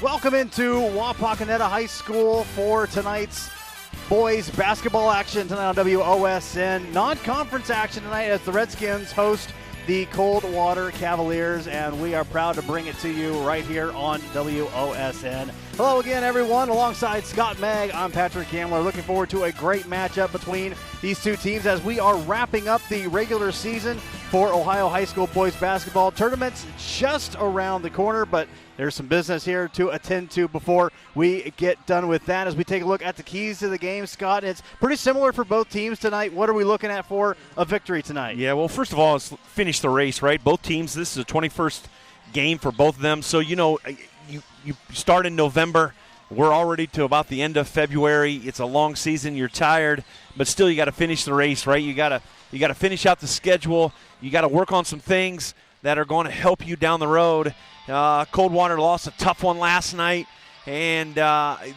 Welcome into Wapakoneta High School for tonight's boys basketball action tonight on WOSN. Non-conference action tonight as the Redskins host the Coldwater Cavaliers, and we are proud to bring it to you right here on WOSN. Hello again, everyone. Alongside Scott Magg, I'm Patrick Kamler. Looking forward to a great matchup between these two teams as we are wrapping up the regular season for Ohio High School boys basketball. Tournament's just around the corner, but there's some business here to attend to before we get done with that. As we take a look at the keys to the game, Scott, it's pretty similar for both teams tonight. What are we looking at for a victory tonight? Yeah, well, first of all, it's finish the race, right? Both teams, this is a 21st game for both of them. So, you start in November. We're already to about the end of February. It's a long season. You're tired, but still you got to finish the race, right? You got to finish out the schedule. You got to work on some things that are going to help you down the road. Coldwater lost a tough one last night, and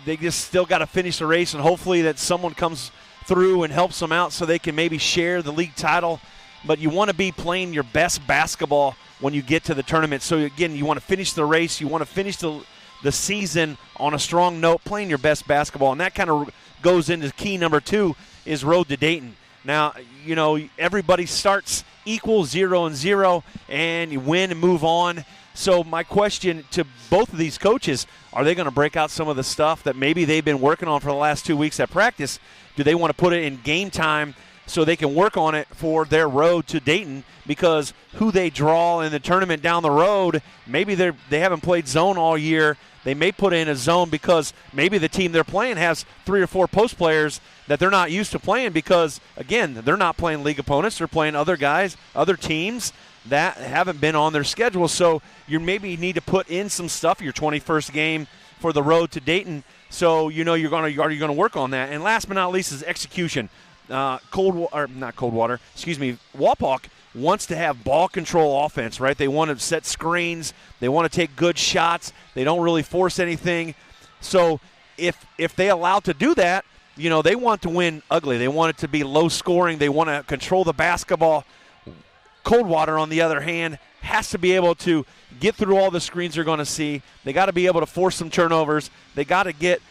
they just still got to finish the race, and hopefully that someone comes through and helps them out so they can maybe share the league title. But you want to be playing your best basketball when you get to the tournament. So, again, you want to finish the race. You want to finish the season on a strong note, playing your best basketball. And that kind of goes into key number 2 is road to Dayton. Now, everybody starts equal 0-0, and you win and move on. So my question to both of these coaches, are they going to break out some of the stuff that maybe they've been working on for the last 2 weeks at practice? Do they want to put it in game time so they can work on it for their road to Dayton? Because who they draw in the tournament down the road, maybe they haven't played zone all year. They may put in a zone because maybe the team they're playing has 3 or 4 post players that they're not used to playing because, again, they're not playing league opponents. They're playing other guys, other teams that haven't been on their schedule. So you maybe need to put in some stuff, your 21st game for the road to Dayton. So you're going to work on that. And last but not least is execution. Wapak wants to have ball control offense, right? They want to set screens. They want to take good shots. They don't really force anything. So if they allow to do that, they want to win ugly. They want it to be low scoring. They want to control the basketball. Coldwater, on the other hand, has to be able to get through all the screens they're going to see. They got to be able to force some turnovers. They got to get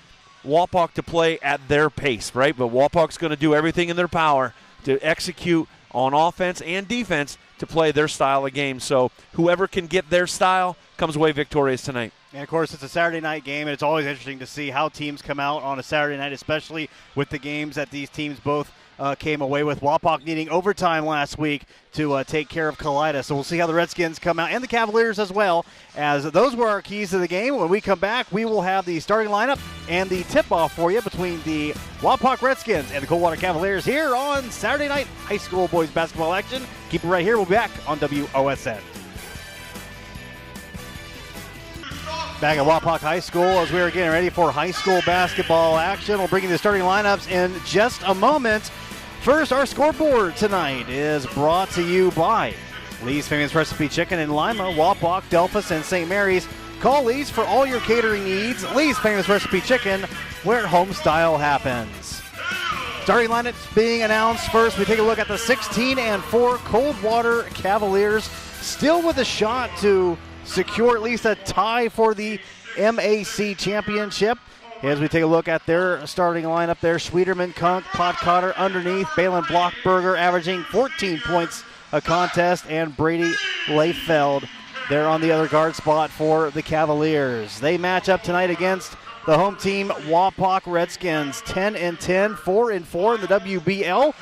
Wapak to play at their pace, right? But Wapak's going to do everything in their power to execute on offense and defense to play their style of game. So whoever can get their style comes away victorious tonight. And, of course, it's a Saturday night game, and it's always interesting to see how teams come out on a Saturday night, especially with the games that these teams both came away with. Wapak needing overtime last week to take care of Coldwater. So we'll see how the Redskins come out, and the Cavaliers as well, as those were our keys to the game. When we come back, we will have the starting lineup and the tip-off for you between the Wapak Redskins and the Coldwater Cavaliers here on Saturday night high school boys basketball action. Keep it right here. We'll be back on WOSN. Back at Wapak High School as we are getting ready for high school basketball action. We'll bring you the starting lineups in just a moment. First, our scoreboard tonight is brought to you by Lee's Famous Recipe Chicken in Lima, Wapak, Delphus, and St. Mary's. Call Lee's for all your catering needs. Lee's Famous Recipe Chicken, where home style happens. Starting lineups being announced first. We take a look at the 16-4 Coldwater Cavaliers, still with a shot to secure at least a tie for the MAC championship. As we take a look at their starting lineup there, Schwederman, Kunk, Potcotter underneath, Balin Blockberger averaging 14 points a contest, and Brady Layfeld there on the other guard spot for the Cavaliers. They match up tonight against the home team, Wapak Redskins, 10-10, 4-4 in the WBL.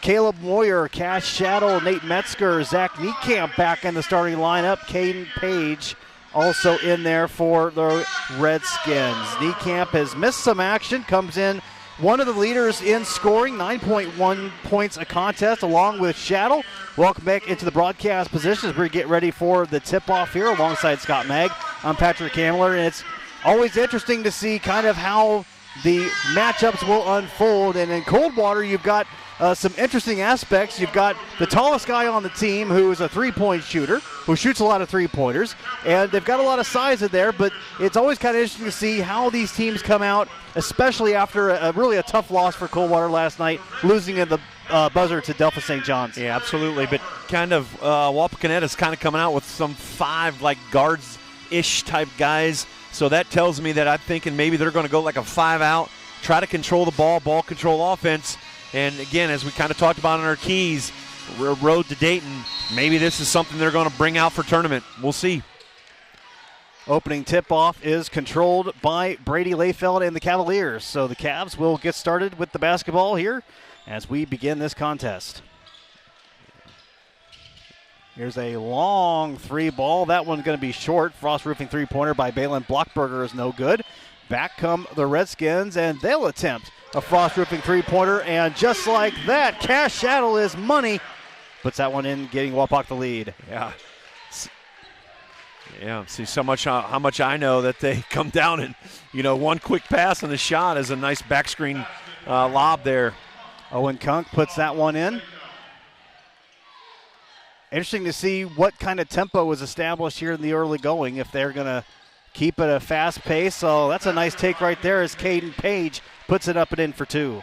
Caleb Moyer, Cash Shadow, Nate Metzger, Zach Niekamp back in the starting lineup. Caden Page also in there for the Redskins. Niekamp has missed some action, comes in one of the leaders in scoring, 9.1 points a contest, along with Shadow. Welcome back into the broadcast position as we get ready for the tip-off here alongside Scott Magg. I'm Patrick Kamler, and it's always interesting to see kind of how the matchups will unfold. And in Coldwater, you've got some interesting aspects. You've got the tallest guy on the team who is a three-point shooter, who shoots a lot of three-pointers, and they've got a lot of size in there, but it's always kind of interesting to see how these teams come out, especially after really a tough loss for Coldwater last night, losing in the buzzer to Delphus St. John's. Yeah, absolutely, but kind of Wapakoneta is kind of coming out with some 5 like guards ish type guys. So that tells me that I'm thinking maybe they're going to go like a 5-out, try to control the ball control offense. And again, as we kind of talked about in our keys, road to Dayton, maybe this is something they're going to bring out for tournament. We'll see. Opening tip-off is controlled by Brady Layfeld and the Cavaliers. So the Cavs will get started with the basketball here as we begin this contest. Here's a long three ball. That one's going to be short. Frost roofing three-pointer by Balin Blockberger is no good. Back come the Redskins, and they'll attempt a frost roofing three-pointer. And just like that, Cash Shaddle is money. Puts that one in, getting Wapak the lead. Yeah, see so much how much I know that they come down and, one quick pass and the shot is a nice back screen lob there. Owen Kunk puts that one in. Interesting to see what kind of tempo was established here in the early going, if they're going to keep it a fast pace. So that's a nice take right there as Caden Page puts it up and in for two.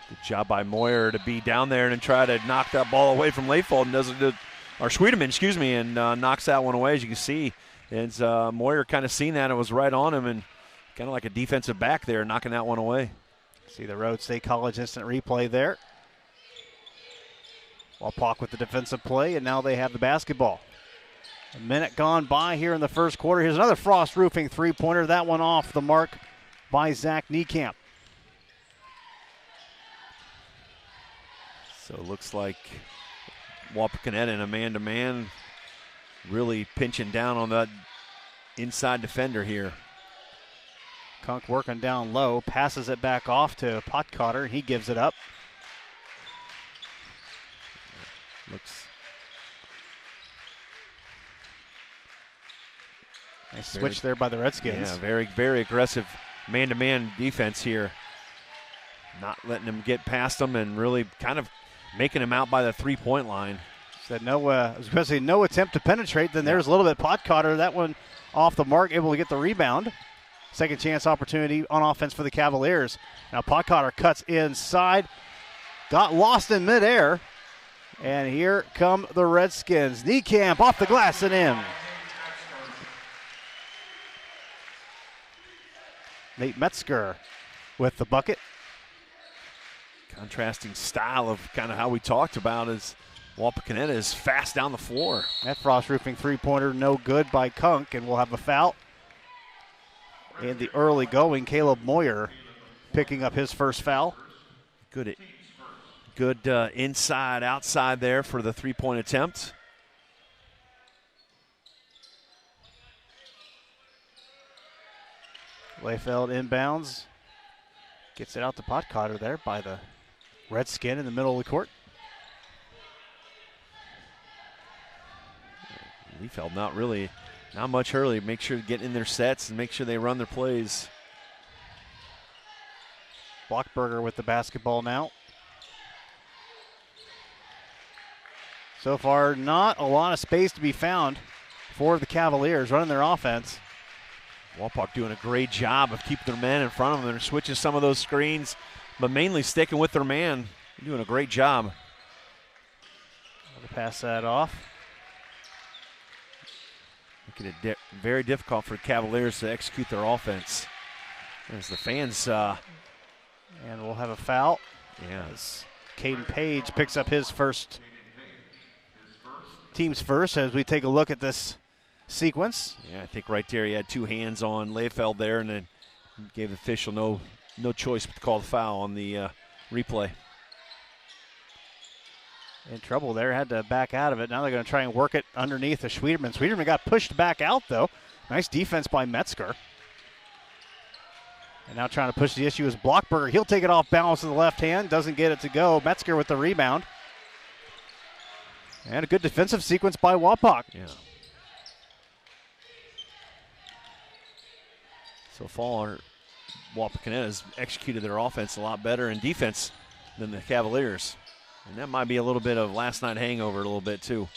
Good job by Moyer to be down there and try to knock that ball away from Layfold and Schwedeman, and knocks that one away, as you can see. And Moyer kind of seen that and was right on him and kind of like a defensive back there, knocking that one away. See the Rhodes State College instant replay there. Wapak with the defensive play, and now they have the basketball. A minute gone by here in the first quarter. Here's another frost roofing three-pointer. That one off the mark by Zach Niekamp. So it looks like Wapakoneta in a man-to-man, really pinching down on that inside defender here. Kunk working down low, passes it back off to Potcotter. He gives it up. Nice switch there by the Redskins. Yeah, very, very aggressive man-to-man defense here. Not letting him get past them and really kind of making him out by the three-point line. Said especially no attempt to penetrate. Then there's a little bit Potcotter. That one off the mark, able to get the rebound. Second chance opportunity on offense for the Cavaliers. Now Potcotter cuts inside. Got lost in midair. And here come the Redskins. Niekamp off the glass and in. Nate Metzger with the bucket. Contrasting style of kind of how we talked about is Wapakoneta is fast down the floor. That frost roofing three-pointer no good by Kunk, and we'll have a foul. In the early going, Caleb Moyer picking up his first foul. Good inside, outside there for the three-point attempt. Layfeld inbounds. Gets it out to Potcotter there by the Redskin in the middle of the court. Layfeld not much early. Make sure to get in their sets and make sure they run their plays. Blockberger with the basketball now. So far, not a lot of space to be found for the Cavaliers running their offense. Wapak doing a great job of keeping their man in front of them. They're switching some of those screens, but mainly sticking with their man. They're doing a great job. I'll pass that off. Making it very difficult for Cavaliers to execute their offense. As the fans. And we'll have a foul. Yes. Caden Page picks up his team's first as we take a look at this sequence. Yeah, I think right there he had two hands on Layfeld there and then gave the official no choice but to call the foul on the replay. In trouble there, had to back out of it. Now they're going to try and work it underneath the Schwederman. Schwederman got pushed back out, though. Nice defense by Metzger. And now trying to push the issue is Blockberger. He'll take it off balance with the left hand. Doesn't get it to go. Metzger with the rebound. And a good defensive sequence by Wapak. Yeah. So far, Wapakoneta has executed their offense a lot better in defense than the Cavaliers. And that might be a little bit of last night hangover a little bit too.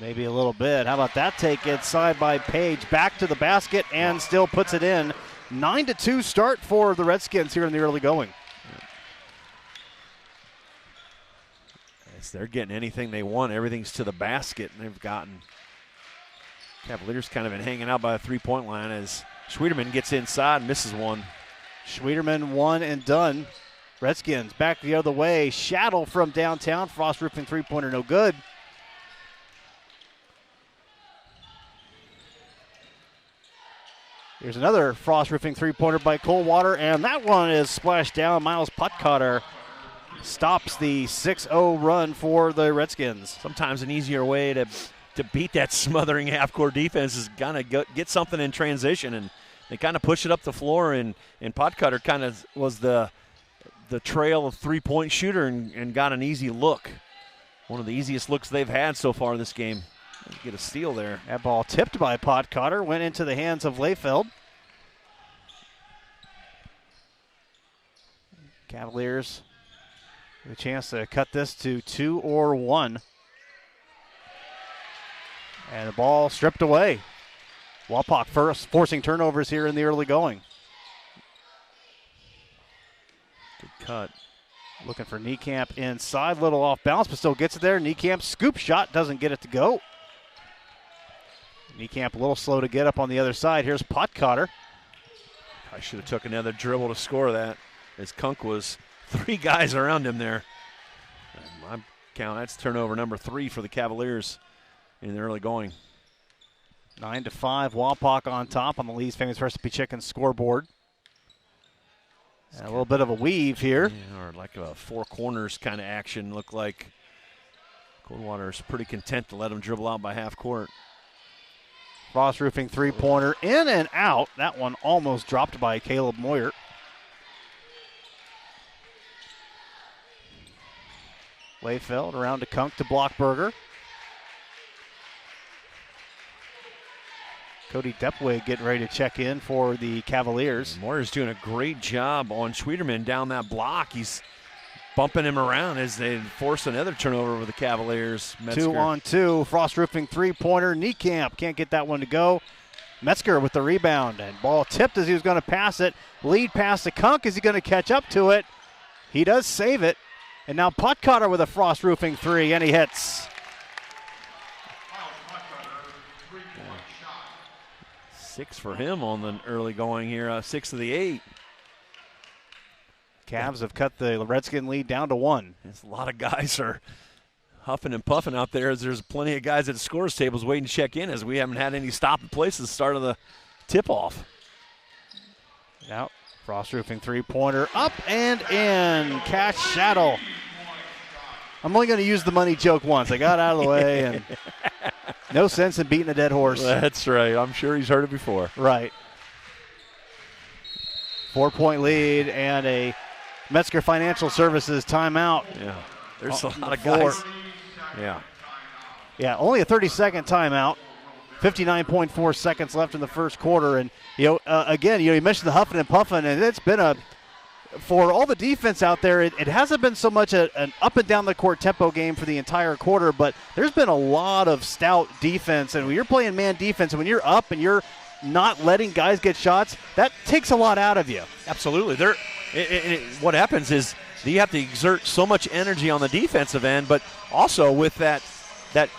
Maybe a little bit. How about that take inside by Page? Back to the basket and still puts it in. 9-2 start for the Redskins here in the early going. As they're getting anything they want, everything's to the basket, and they've gotten Cavaliers kind of been hanging out by the three-point line as Schwederman gets inside and misses one. Schwederman one and done. Redskins back the other way. Shadow from downtown. Frost Roofing three-pointer no good. Here's another Frost Roofing three-pointer by Coldwater, and that one is splashed down. Miles Puttcotter stops the 6-0 run for the Redskins. Sometimes an easier way to beat that smothering half-court defense is kind of get something in transition, and they kind of push it up the floor, and Puttcotter kind of was the trail of three-point shooter and got an easy look. One of the easiest looks they've had so far this game. Get a steal there. That ball tipped by Puttcotter, went into the hands of Layfeld. Cavaliers with a chance to cut this to 2 or 1. And the ball stripped away. Wapak first forcing turnovers here in the early going. Good cut. Looking for Niekamp inside, little off balance, but still gets it there. Niekamp scoop shot, doesn't get it to go. Niekamp a little slow to get up on the other side. Here's Puttcotter. I should have took another dribble to score that, as Kunk was 3 guys around him there. My count, that's turnover number 3 for the Cavaliers in the early going. 9-5, Wapak on top on the Lee's famous recipe chicken scoreboard. And a little bit of a weave here. Yeah, or like a four corners kind of action. Look like Coldwater is pretty content to let him dribble out by half court. Frost Roofing three-pointer in and out. That one almost dropped by Caleb Moyer. Layfeld around to Kunk to Blockberger. Cody Depwig getting ready to check in for the Cavaliers. Moyer's doing a great job on Schwederman down that block. He's bumping him around as they force another turnover with the Cavaliers. Metzger. 2-on-2. Frost Roofing three-pointer. Niekamp can't get that one to go. Metzger with the rebound. And ball tipped as he was going to pass it. Lead pass to Kunk. Is he going to catch up to it? He does save it. And now Puttcotter with a Frost Roofing three, and he hits. 6 for him on the early going here. 6 of the 8. Cavs have cut the Redskin lead down to 1. A lot of guys are huffing and puffing out there, as there's plenty of guys at the scores tables waiting to check in, as we haven't had any stopping places at the start of the tip-off. Now, Frost Roofing three-pointer up and in. Cash Shadow. I'm only going to use the money joke once. I got out of the way, and no sense in beating a dead horse. That's right. I'm sure he's heard it before. Right. 4-point lead and a Metzger Financial Services timeout. Yeah, there's a lot of guys. Yeah, only a 30-second timeout. 59.4 seconds left in the first quarter. And, again, you mentioned the huffing and puffing, and it's been for all the defense out there, it hasn't been so much an up and down the court tempo game for the entire quarter, but there's been a lot of stout defense. And when you're playing man defense, and when you're up and you're not letting guys get shots, that takes a lot out of you. Absolutely. What happens is you have to exert so much energy on the defensive end, but also with that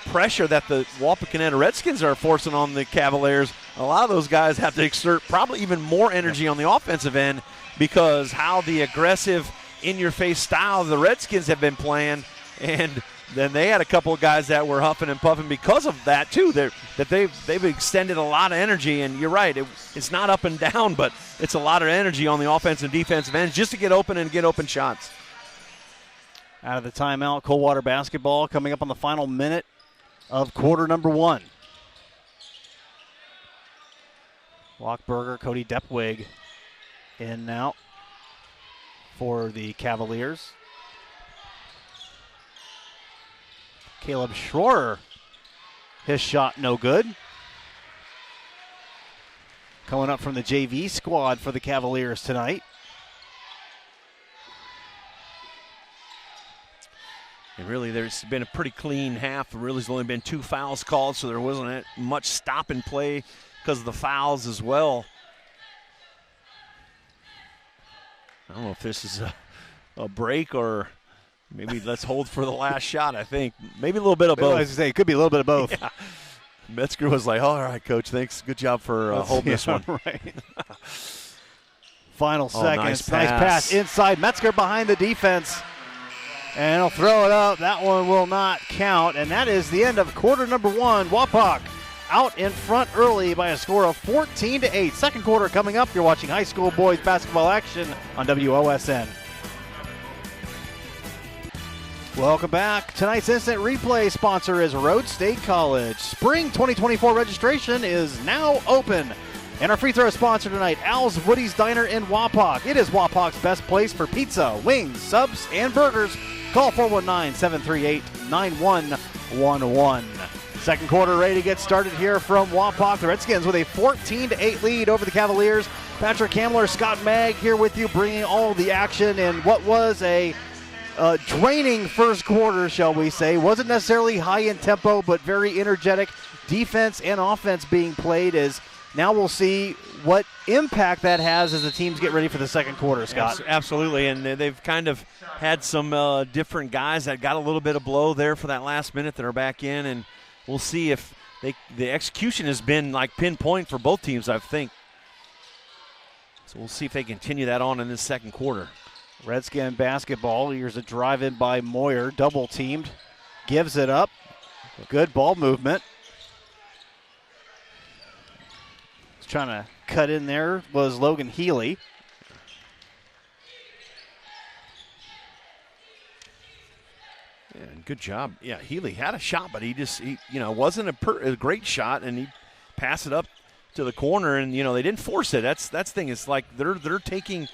pressure that the Wapakoneta Redskins are forcing on the Cavaliers, a lot of those guys have to exert probably even more energy on the offensive end, because how the aggressive, in-your-face style the Redskins have been playing, and then they had a couple of guys that were huffing and puffing because of that too. They've extended a lot of energy, and you're right, it's not up and down, but it's a lot of energy on the offensive and defensive ends just to get open and get open shots. Out of the timeout, Coldwater basketball coming up on the final minute of quarter number 1. Blockberger, Cody Depwig in now for the Cavaliers. Caleb Schroer, his shot no good. Coming up from the JV squad for the Cavaliers tonight. And really, there's been a pretty clean half. There really has only been 2 fouls called, so there wasn't much stop and play because of the fouls as well. I don't know if this is a break or maybe let's hold for the last shot, I think. Maybe a little bit of both. I was going to say, it could be a little bit of both. Yeah. Metzger was like, all right, Coach, thanks. Good job for holding this one. Right. Final seconds. Nice pass inside. Metzger behind the defense. And he'll throw it up. That one will not count. And that is the end of quarter number 1. Wapak out in front early by a score of 14-8. Second quarter coming up. You're watching high school boys basketball action on WOSN. Welcome back. Tonight's instant replay sponsor is Rhodes State College. Spring 2024 registration is now open. And our free throw sponsor tonight, Al's Woody's Diner in Wapak. It is Wapak's best place for pizza, wings, subs, and burgers. Call 419-738-9111. Second quarter ready to get started here from Wapak. The Redskins with a 14-8 lead over the Cavaliers. Patrick Hamler, Scott Magg here with you, bringing all the action in what was a draining first quarter, shall we say. Wasn't necessarily high in tempo, but very energetic defense and offense being played. As now we'll see what impact that has as the teams get ready for the second quarter, Scott. Absolutely, and they've kind of had some different guys that got a little bit of blow there for that last minute that are back in, and we'll see if the execution has been like pinpoint for both teams, I think. So we'll see if they continue that on in this second quarter. Redskin basketball. Here's a drive in by Moyer, double teamed, gives it up. Good ball movement. Trying to cut in there was Logan Healy. Yeah, good job. Yeah, Healy had a shot, but he wasn't a great shot, and he passed it up to the corner, and they didn't force it. That's the thing. It's like they're taking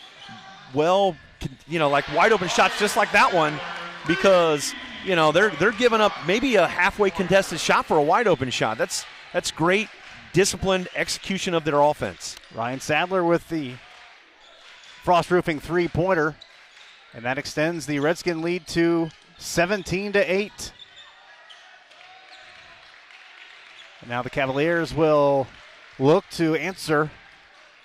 like wide open shots just like that one, because they're giving up maybe a halfway contested shot for a wide open shot. That's great disciplined execution of their offense. Ryan Sadler with the frost roofing three-pointer, and that extends the Redskin lead to 17-8. And now the Cavaliers will look to answer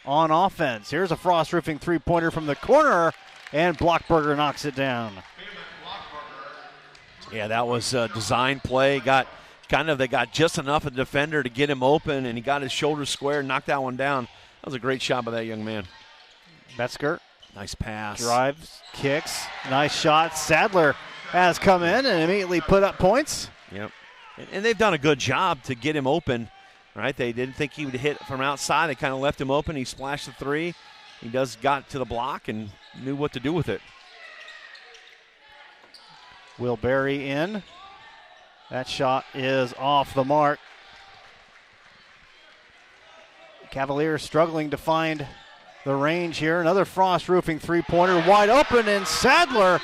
on offense. Here's a frost roofing three-pointer from the corner, and Blockberger knocks it down. Yeah, that was a design play. They got just enough of the defender to get him open, and he got his shoulders square and knocked that one down. That was a great shot by that young man. Metzger. Nice pass. Drives, kicks, nice shot. Sadler has come in and immediately put up points. Yep. And they've done a good job to get him open, right? They didn't think he would hit from outside. They kind of left him open. He splashed the three. He got to the block and knew what to do with it. Will Berry in. That shot is off the mark. Cavaliers struggling to find the range here. Another frost roofing three-pointer wide open, and Sadler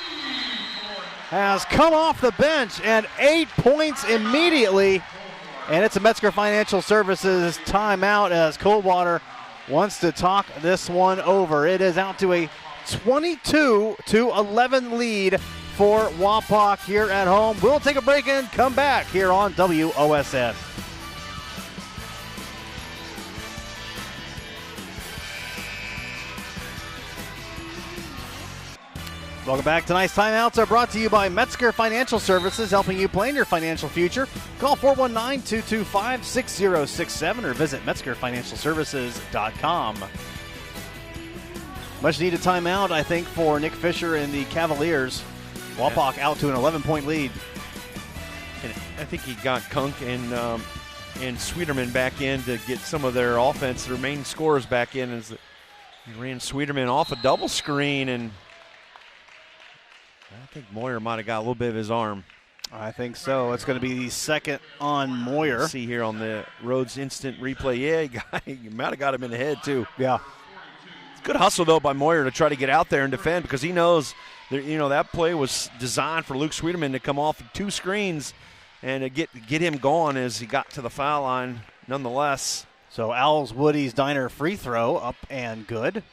has come off the bench, and 8 points immediately. And it's a Metzger Financial Services timeout as Coldwater wants to talk this one over. It is out to a 22-11 lead for Wapak here at home. We'll take a break and come back here on WOSN. Welcome back. Tonight's timeouts are brought to you by Metzger Financial Services, helping you plan your financial future. Call 419-225-6067 or visit MetzgerFinancialServices.com. Much needed timeout, I think, for Nick Fisher and the Cavaliers. Wapak out to an 11-point lead. And I think he got Kunk and Sweeterman back in to get some of their offense, their main scorers back in. As he ran Sweeterman off a double screen, and I think Moyer might have got a little bit of his arm. I think so. It's going to be the second on Moyer. See here on the Rhodes instant replay. Yeah, he might have got him in the head, too. Yeah. It's good hustle, though, by Moyer to try to get out there and defend, because he knows that play was designed for Luke Sweeterman to come off of two screens and to get him going as he got to the foul line nonetheless. So Al's Woody's Diner free throw up and good.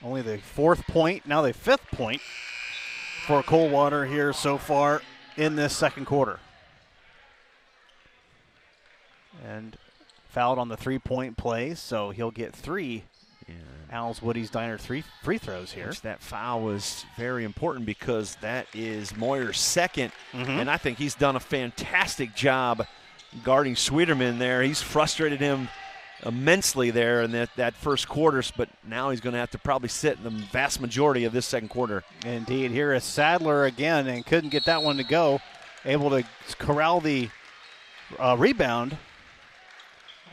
Only the fourth point, now the fifth point for Coldwater here so far in this second quarter. And fouled on the three-point play, so he'll get three Hal's Woody's Diner 3 free throws here. That foul was very important because that is Moyer's second, and I think he's done a fantastic job guarding Sweeterman there. He's frustrated him immensely there in that first quarter, but now he's going to have to probably sit in the vast majority of this second quarter. Indeed. Here is Sadler again and couldn't get that one to go. Able to corral the rebound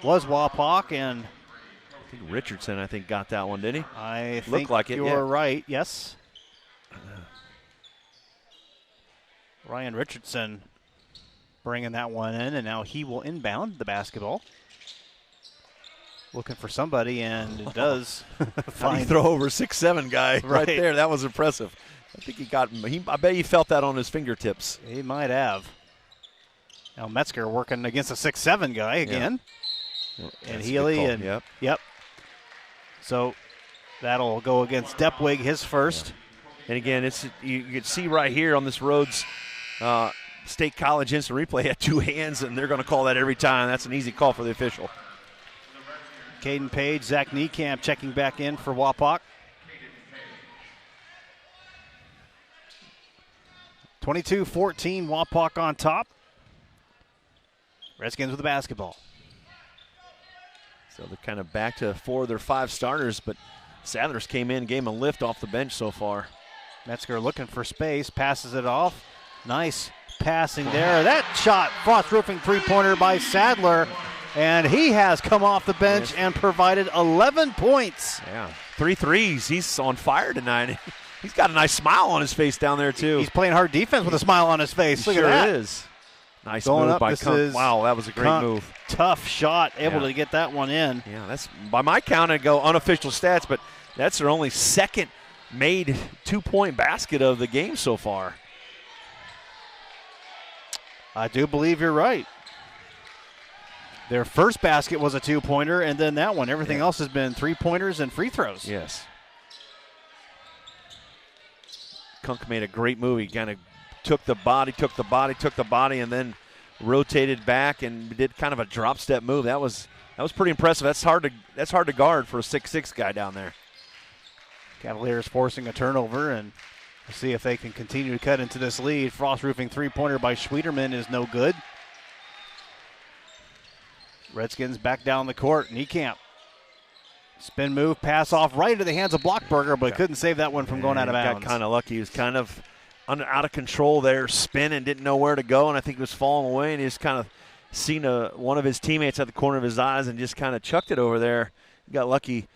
was Wapak, and I think Richardson, got that one, didn't he? I think looked like it, you're right, yes. Ryan Richardson bringing that one in, and now he will inbound the basketball. Looking for somebody, and it does. How do you throw over 6'7" guy right there? That was impressive. I think I bet he felt that on his fingertips. He might have. Now Metzger working against a 6'7" guy again. Yeah. And Healy. And yep. So that'll go against Depwig, his first. Yeah. And again, you can see right here on this Rhodes State College instant replay had two hands, and they're going to call that every time. That's an easy call for the official. Caden Page, Zach Niekamp checking back in for Wapak. 22-14, Wapak on top. Redskins with the basketball. So they're kind of back to 4 of their 5 starters, but Sadler's came in, gave him a lift off the bench so far. Metzger looking for space, passes it off. Nice passing there. That shot, Frost Roofing three-pointer by Sadler, and he has come off the bench and provided 11 points. Yeah, 3 threes. He's on fire tonight. He's got a nice smile on his face down there, too. He's playing hard defense with a smile on his face. Look at that. Sure is. Nice move by Kunk. Wow, that was a great move. Tough shot, able to get that one in. Yeah, that's by my count, I'd go unofficial stats, but that's their only second made 2-point basket of the game so far. I do believe you're right. Their first basket was a 2-pointer, and then that one. Everything else has been 3-pointers and free throws. Yes. Kunk made a great move. He kind of took the body, and then rotated back and did kind of a drop step move. That was pretty impressive. That's hard to guard for a 6'6" guy down there. Cavaliers forcing a turnover, and we'll see if they can continue to cut into this lead. Frost Roofing three-pointer by Schwieterman is no good. Redskins back down the court. Niekamp. Spin move, pass off right into the hands of Blockberger, but couldn't save that one from going out of bounds. Got kind of lucky. He was kind of out of control there, spinning, didn't know where to go, and I think he was falling away, and he just kind of seen one of his teammates at the corner of his eyes and just kind of chucked it over there. He got lucky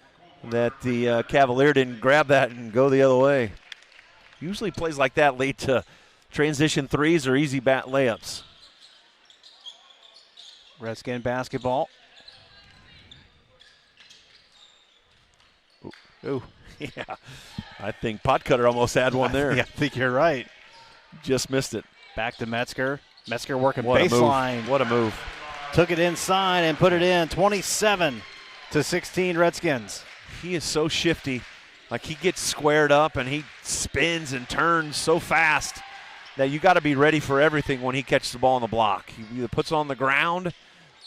that the Cavalier didn't grab that and go the other way. Usually plays like that lead to transition threes or easy bat layups. Redskin basketball. Ooh, yeah. I think Potcutter almost had one there. Yeah, I think you're right. Just missed it. Back to Metzger. Metzger working baseline. What a move. Took it inside and put it in. 27-16 Redskins. He is so shifty. Like, he gets squared up and he spins and turns so fast that you got to be ready for everything when he catches the ball on the block. He either puts it on the ground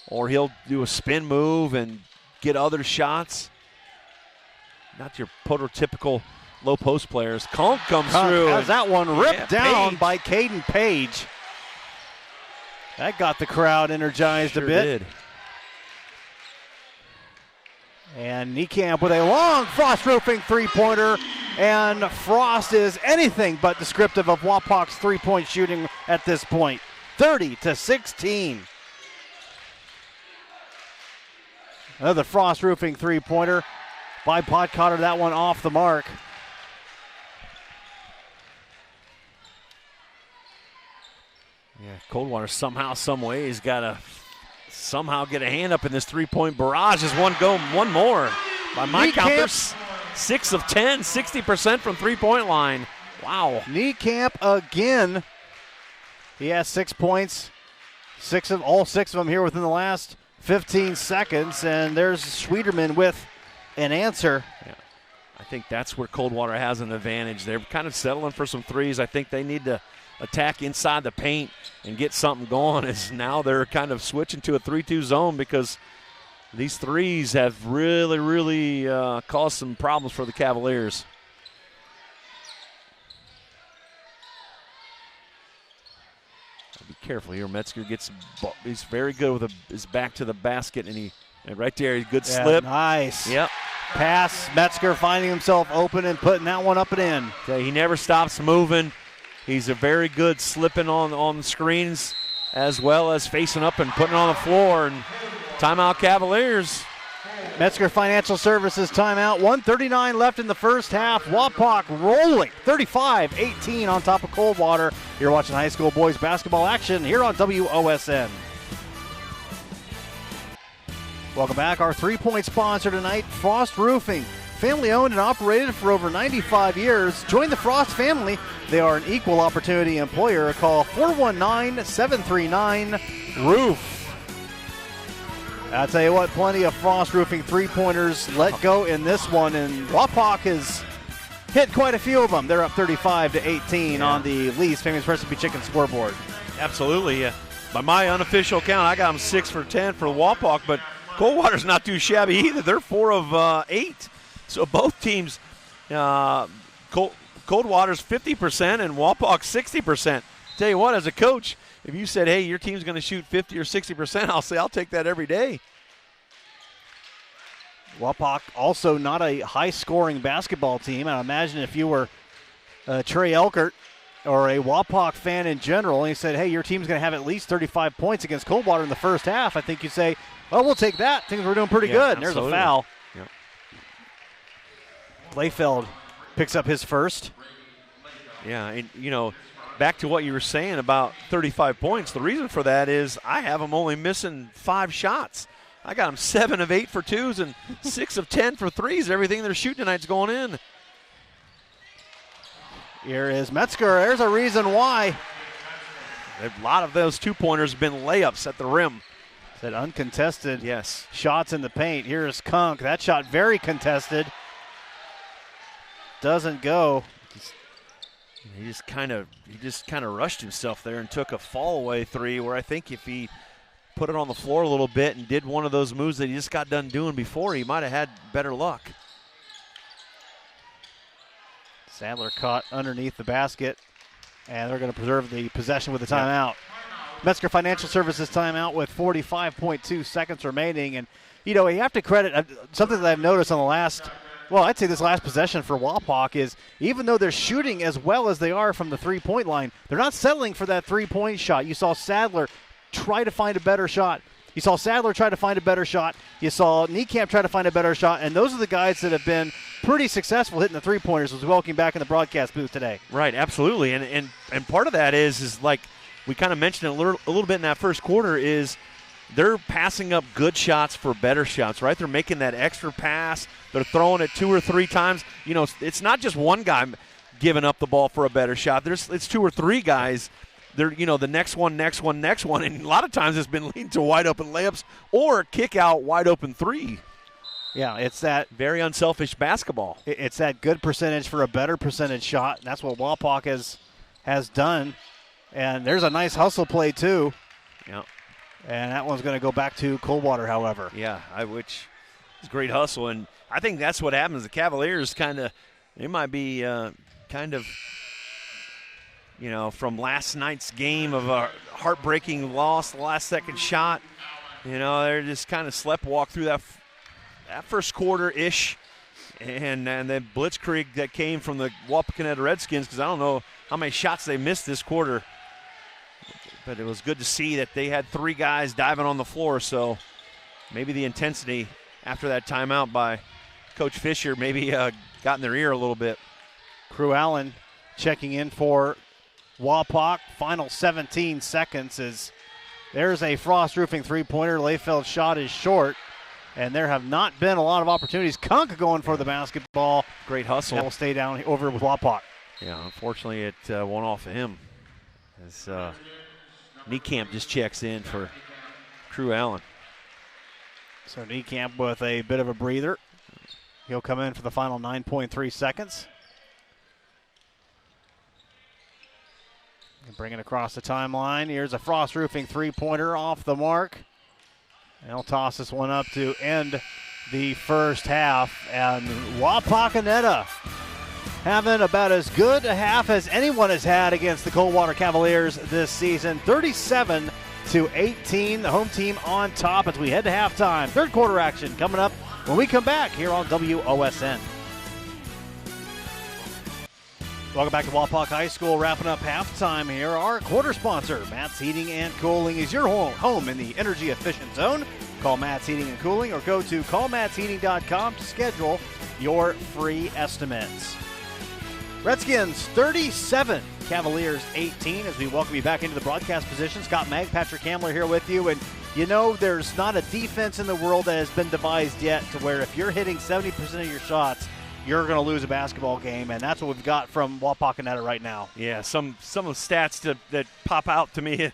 or he'll do a spin move and get other shots. Not your prototypical low post players. Kunk comes through. Has that one ripped down by Caden Page. That got the crowd energized a bit. Did. And Niekamp with a long Frost Roofing three-pointer, and Frost is anything but descriptive of Wapak's three-point shooting at this point. 30-16. Another Frost Roofing three-pointer by Potcutter. That one off the mark. Yeah, Coldwater somehow, some way, he's got to somehow get a hand up in this three-point barrage. Is one more. By my count, there's 6 of 10, 60% from three-point line. Wow. Niekamp again. He has 6 points. All six of them here within the last 15 seconds. And there's Schwieterman with an answer. Yeah. I think that's where Coldwater has an advantage. They're kind of settling for some threes. I think they need to attack inside the paint and get something going, as now they're kind of switching to a 3-2 zone because These threes have really caused some problems for the Cavaliers. Be careful here. Metzger he's very good with his back to the basket, and right there, good slip. Nice. Yep. Pass. Metzger finding himself open and putting that one up and in. Okay, he never stops moving. He's a very good slipping on the screens as well as facing up and putting it on the floor. And timeout Cavaliers. Metzger Financial Services timeout. 1:39 left in the first half. Wapak rolling 35-18 on top of Coldwater. You're watching high school boys basketball action here on WOSN. Welcome back. Our three-point sponsor tonight, Frost Roofing. Family owned and operated for over 95 years. Join the Frost family. They are an equal opportunity employer. Call 419-739-ROOF. I'll tell you what, plenty of Frost Roofing three-pointers let go in this one, and Wapak has hit quite a few of them. They're up 35-18 on the Lee's Famous Recipe Chicken scoreboard. Absolutely. By my unofficial count, I got them 6 for 10 for Wapak, but Coldwater's not too shabby either. They're 4 of 8. So both teams, Coldwater's 50% and Wapak 60%. Tell you what, as a coach, if you said, hey, your team's going to shoot 50 or 60%, I'll say I'll take that every day. Wapak also not a high-scoring basketball team. I imagine if you were Trey Elkert or a Wapak fan in general and you said, hey, your team's going to have at least 35 points against Coldwater in the first half, I think you'd say, well, we'll take that. Things we're doing pretty good. And there's a foul. Yep. Layfeld picks up his first. Yeah, and, back to what you were saying about 35 points, the reason for that is I have them only missing 5 shots. I got them 7 of 8 for twos and 6 of 10 for threes. Everything they're shooting tonight's going in. Here is Metzger. There's a reason why. A lot of those two-pointers have been layups at the rim. That uncontested yes. shots in the paint. Here's Kunk. That shot very contested. Doesn't go. He just kind of rushed himself there and took a fall-away three where I think if he put it on the floor a little bit and did one of those moves that he just got done doing before, he might have had better luck. Sadler caught underneath the basket, and they're going to preserve the possession with the timeout. Metzger Financial Services timeout with 45.2 seconds remaining. And, you have to credit something that I've noticed on the last – well, I'd say this last possession for Wapak is even though they're shooting as well as they are from the three-point line, they're not settling for that three-point shot. You saw Sadler try to find a better shot. You saw Niekamp try to find a better shot, and those are the guys that have been pretty successful hitting the three-pointers as we welcome back in the broadcast booth today. Right, absolutely. And part of that is like we kind of mentioned it a little bit in that first quarter is they're passing up good shots for better shots, right? They're making that extra pass. They're throwing it 2 or 3 times. It's not just one guy giving up the ball for a better shot. It's 2 or 3 guys. They're, the next one. And a lot of times it's been leading to wide open layups or kick out wide open three. Yeah, it's that very unselfish basketball. It's that good percentage for a better percentage shot. And that's what Wapak has done. And there's a nice hustle play too. Yeah. And that one's going to go back to Coldwater, however. Yeah, which is great hustle. And I think that's what happens. The Cavaliers they might be from last night's game of a heartbreaking loss, the last second shot. They're just kind of sleptwalk through that first quarter-ish. And then blitzkrieg that came from the Wapakoneta Redskins, because I don't know how many shots they missed this quarter. But it was good to see that they had 3 guys diving on the floor, so maybe the intensity after that timeout by Coach Fisher maybe got in their ear a little bit. Crew Allen checking in for Wapak. Final 17 seconds there's a Frost Roofing three-pointer. Layfeld's shot is short, and there have not been a lot of opportunities. Kunk going for the basketball. Great hustle. That will stay down over with Wapak. Yeah, unfortunately it went off of him. As Niekamp just checks in for Crew Allen. So Niekamp with a bit of a breather. He'll come in for the final 9.3 seconds. And bring it across the timeline. Here's a Frost Roofing three-pointer off the mark. They'll toss this one up to end the first half. And Wapakoneta having about as good a half as anyone has had against the Coldwater Cavaliers this season. 37-18, the home team on top as we head to halftime. Third quarter action coming up when we come back here on WOSN. Welcome back to Wapak High School. Wrapping up halftime here. Our quarter sponsor, Matt's Heating and Cooling, is your home in the energy efficient zone. Call Matt's Heating and Cooling or go to callmattsheating.com to schedule your free estimates. Redskins 37, Cavaliers 18 as we welcome you back into the broadcast position. Scott Magg, Patrick Kamler here with you. And you know there's not a defense in the world that has been devised yet to where if you're hitting 70% of your shots, you're going to lose a basketball game, and that's what we've got from Wapakoneta right now. Yeah, some of the stats that pop out to me.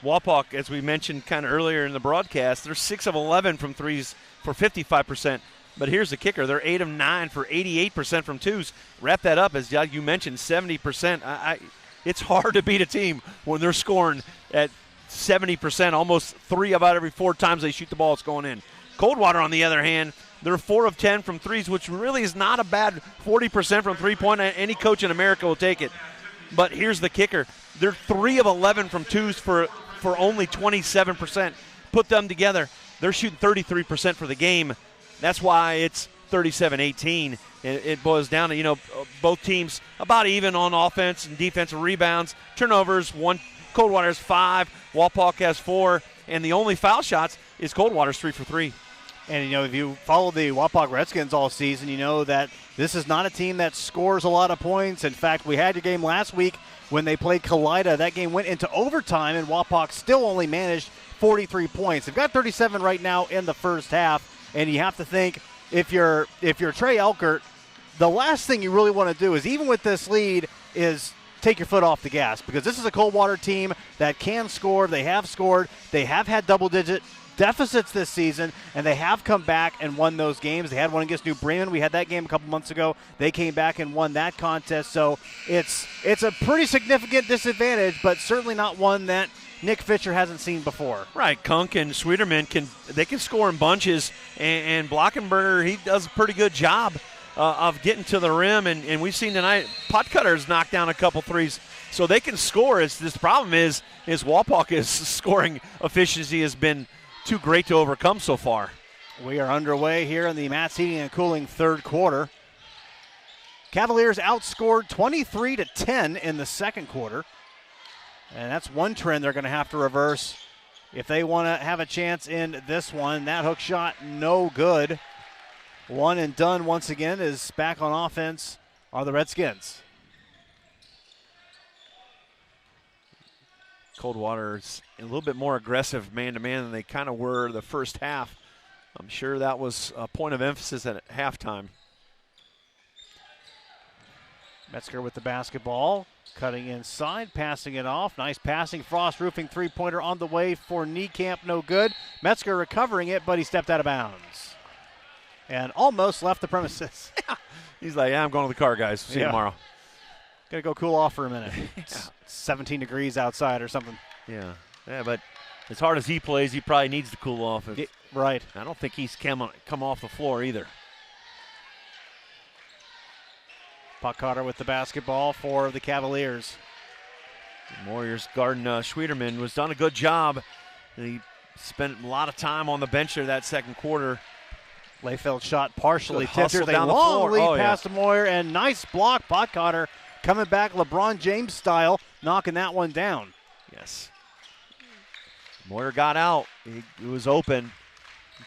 Wapak, as we mentioned kind of earlier in the broadcast, they're 6 of 11 from threes for 55%. But here's the kicker. They're 8 of 9 for 88% from twos. Wrap that up, as you mentioned, 70%. It's hard to beat a team when they're scoring at 70%, almost 3 about every 4 times they shoot the ball, it's going in. Coldwater, on the other hand, they're 4 of 10 from threes, which really is not a bad 40% from three-point. Any coach in America will take it. But here's the kicker. They're 3 of 11 from twos for only 27%. Put them together, they're shooting 33% for the game. That's why it's 37-18. It boils down to, both teams about even on offense and defensive rebounds. Turnovers, Coldwater has 5, Wapak has 4, and the only foul shots is Coldwater's 3 for 3. And, if you follow the Wapak Redskins all season, you know that this is not a team that scores a lot of points. In fact, we had your game last week when they played Coldwater. That game went into overtime, and Wapak still only managed 43 points. They've got 37 right now in the first half, and you have to think if you're Trey Elkert, the last thing you really want to do is, even with this lead, is take your foot off the gas, because this is a Coldwater team that can score. They have scored. They have had double-digit deficits this season, and they have come back and won those games. They had one against New Bremen. We had that game a couple months ago. They came back and won that contest. So it's a pretty significant disadvantage, but certainly not one that Nick Fisher hasn't seen before. Right, Kunk and Sweeterman can score in bunches, and Blockenberger, he does a pretty good job of getting to the rim, and we've seen tonight Potcutter's knocked down a couple threes, so they can score. This problem is Wapakoneta's scoring efficiency has been too great to overcome so far. We are underway here in the Matt's Heating and Cooling third quarter. Cavaliers outscored 23-10 in the second quarter. And that's one trend they're going to have to reverse if they want to have a chance in this one. That hook shot, no good. One and done once again is back on offense are the Redskins. Coldwater's a little bit more aggressive man-to-man than they kind of were the first half. I'm sure that was a point of emphasis at halftime. Metzger with the basketball, cutting inside, passing it off. Nice passing. Frost roofing three-pointer on the way for Niekamp, no good. Metzger recovering it, but he stepped out of bounds and almost left the premises. He's like, I'm going to the car, guys. See you tomorrow. Got to go cool off for a minute. It's 17 degrees outside or something. Yeah, but as hard as he plays, he probably needs to cool off. Right. I don't think he's come off the floor either. Potcutter with the basketball for the Cavaliers. The Warriors guarding Schwederman was done a good job. He spent a lot of time on the bench there that second quarter. Layfield shot partially tipped. There's a down long the floor. lead pass to Moyer, and nice block. Potcutter coming back LeBron James style, knocking that one down. Yes. Moyer got out. He was open.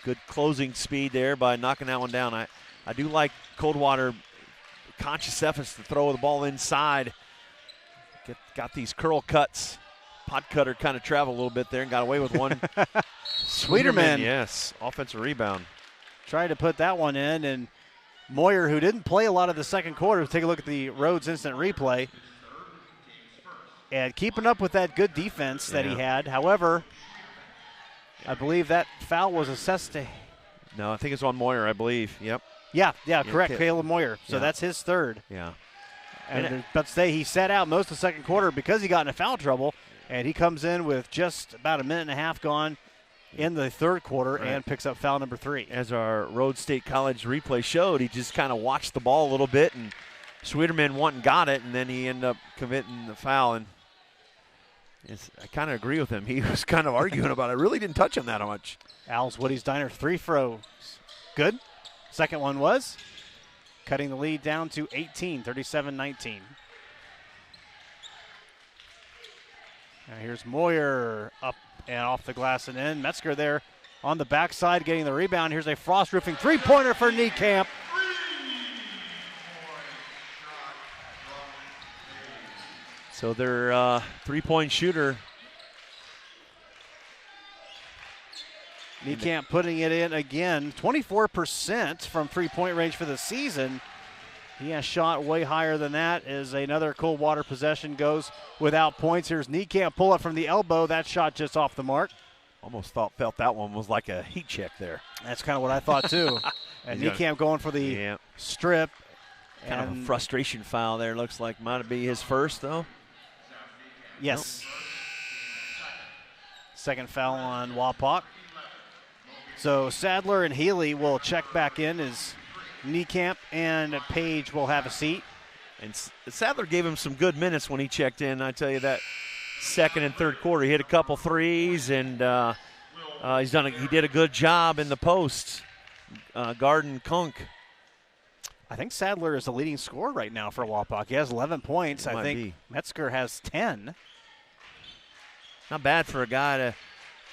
Good closing speed there by knocking that one down. I do like Coldwater conscious efforts to throw the ball inside. Got these curl cuts. Potcutter kind of traveled a little bit there and got away with one. Sweeterman. Yes, offensive rebound. Tried to put that one in, and Moyer, who didn't play a lot of the second quarter, take a look at the Rhodes instant replay. And keeping up with that good defense that he had. However, I believe that foul was assessed to. No, I think it's on Moyer, I believe. Yep. Yeah, correct. Caleb Moyer. So that's his third. Yeah. And but say he sat out most of the second quarter because he got into foul trouble, and he comes in with just about a minute and a half gone in the third quarter and picks up foul number 3. As our Rhodes State College replay showed, he just kind of watched the ball a little bit, and Schwieterman went and got it, and then he ended up committing the foul. And I kind of agree with him. He was kind of arguing about it. I really didn't touch him that much. Al's Woody's Diner 3 throws. Good. Second one was. Cutting the lead down to 18, 37-19. And here's Moyer up and off the glass and in. Metzger there on the backside getting the rebound. Here's a Frost Roofing three-pointer for Niekamp. So their three-point shooter. Niekamp putting it in again. 24% from three-point range for the season. He has shot way higher than that as another Coldwater possession goes without points. Here's Niekamp pull up from the elbow. That shot just off the mark. Almost felt that one was like a heat check there. That's kind of what I thought too. And Niekamp going for the strip. Kind of a frustration foul there. Looks like might be his first though. Yes. Nope. Second foul on Wapak. So Sadler and Healy will check back in as Niekamp and Page will have a seat. And Sadler gave him some good minutes when he checked in. I tell you that second and third quarter, he hit a couple threes, and he did a good job in the post, guarding Kunk. I think Sadler is the leading scorer right now for Wapak. He has 11 points. I think Metzger has 10. Not bad for a guy to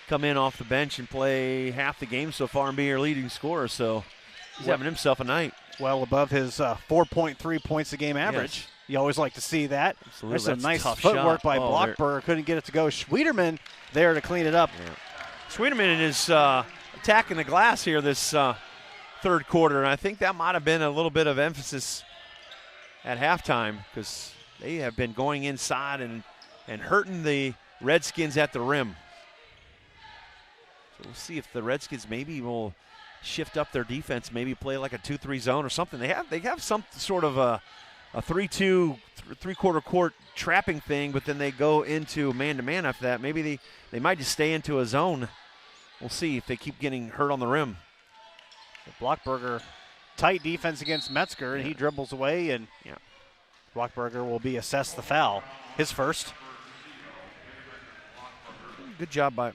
come in off the bench and play half the game so far and be your leading scorer. So he's having himself a night. Well above his 4.3 points a game average. Yes. You always like to see that. Absolutely. There's some nice footwork by Blockberger. Couldn't get it to go. Schwieterman there to clean it up. Yeah. Schwieterman is attacking the glass here this third quarter, and I think that might have been a little bit of emphasis at halftime because they have been going inside and hurting the Redskins at the rim. So we'll see if the Redskins maybe will shift up their defense, maybe play like a 2-3 zone or something. They have some sort of a 3-2, three-quarter court trapping thing, but then they go into man-to-man after that. Maybe they might just stay into a zone. We'll see if they keep getting hurt on the rim. Blockberger, tight defense against Metzger, and he dribbles away, and Blockberger will be assessed the foul. His first. Good job by.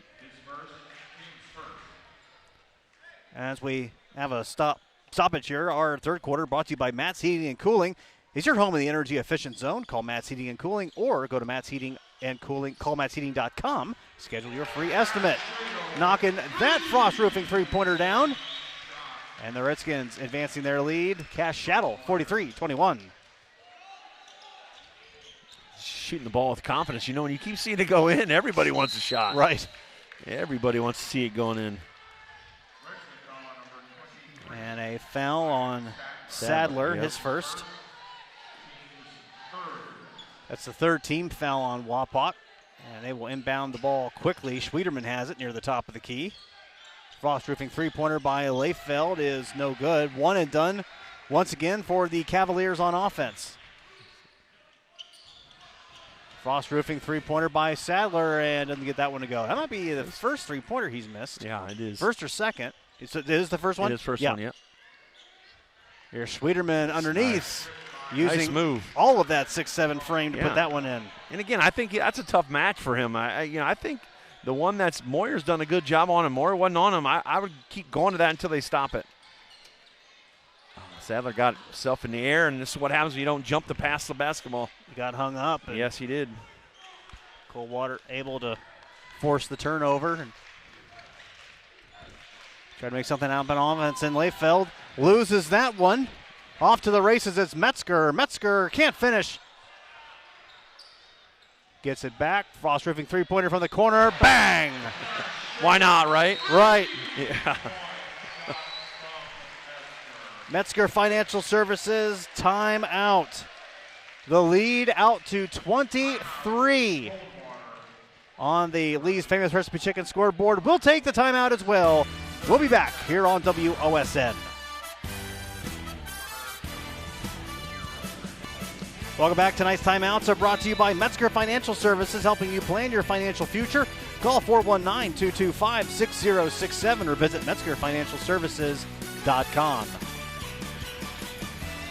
As we have a stoppage here, our third quarter brought to you by Matt's Heating and Cooling. Is your home in the energy efficient zone? Call Matt's Heating and Cooling or go to Matt's Heating and Cooling. Call mattsheating.com. Schedule your free estimate. Knocking that Frost Roofing three-pointer down. And the Redskins advancing their lead. Cash Shaddle, 43-21. Shooting the ball with confidence. You know, when you keep seeing it go in, everybody wants a shot. Right. Everybody wants to see it going in. And a foul on Sadler, his first. That's the third team foul on Wapak. And they will inbound the ball quickly. Schwieterman has it near the top of the key. Frost Roofing three-pointer by Leifeld is no good. One and done once again for the Cavaliers on offense. Frost Roofing three-pointer by Sadler and doesn't get that one to go. That might be the first three-pointer he's missed. Yeah, it is. First or second. It is the first one? It is first one, yeah. Here's Schwieterman underneath. Using nice move. All of that 6'7" frame to put that one in. And again, I think that's a tough match for him. I think the one that's Moyer's done a good job on, and Moyer wasn't on him. I would keep going to that until they stop it. Sadler got himself in the air, and this is what happens when you don't jump to pass the basketball. He got hung up. Yes, he did. Coldwater able to force the turnover and try to make something happen on offense. And Leifeld loses that one. Off to the races, it's Metzger. Metzger can't finish. Gets it back. Frost Roofing three-pointer from the corner. Bang! Why not, right? Right. Yeah. Metzger Financial Services, timeout. The lead out to 23 on the Lee's Famous Recipe Chicken scoreboard. We'll take the timeout as well. We'll be back here on WOSN. Welcome back. Tonight's timeouts are brought to you by Metzger Financial Services, helping you plan your financial future. Call 419-225-6067 or visit MetzgerFinancialServices.com.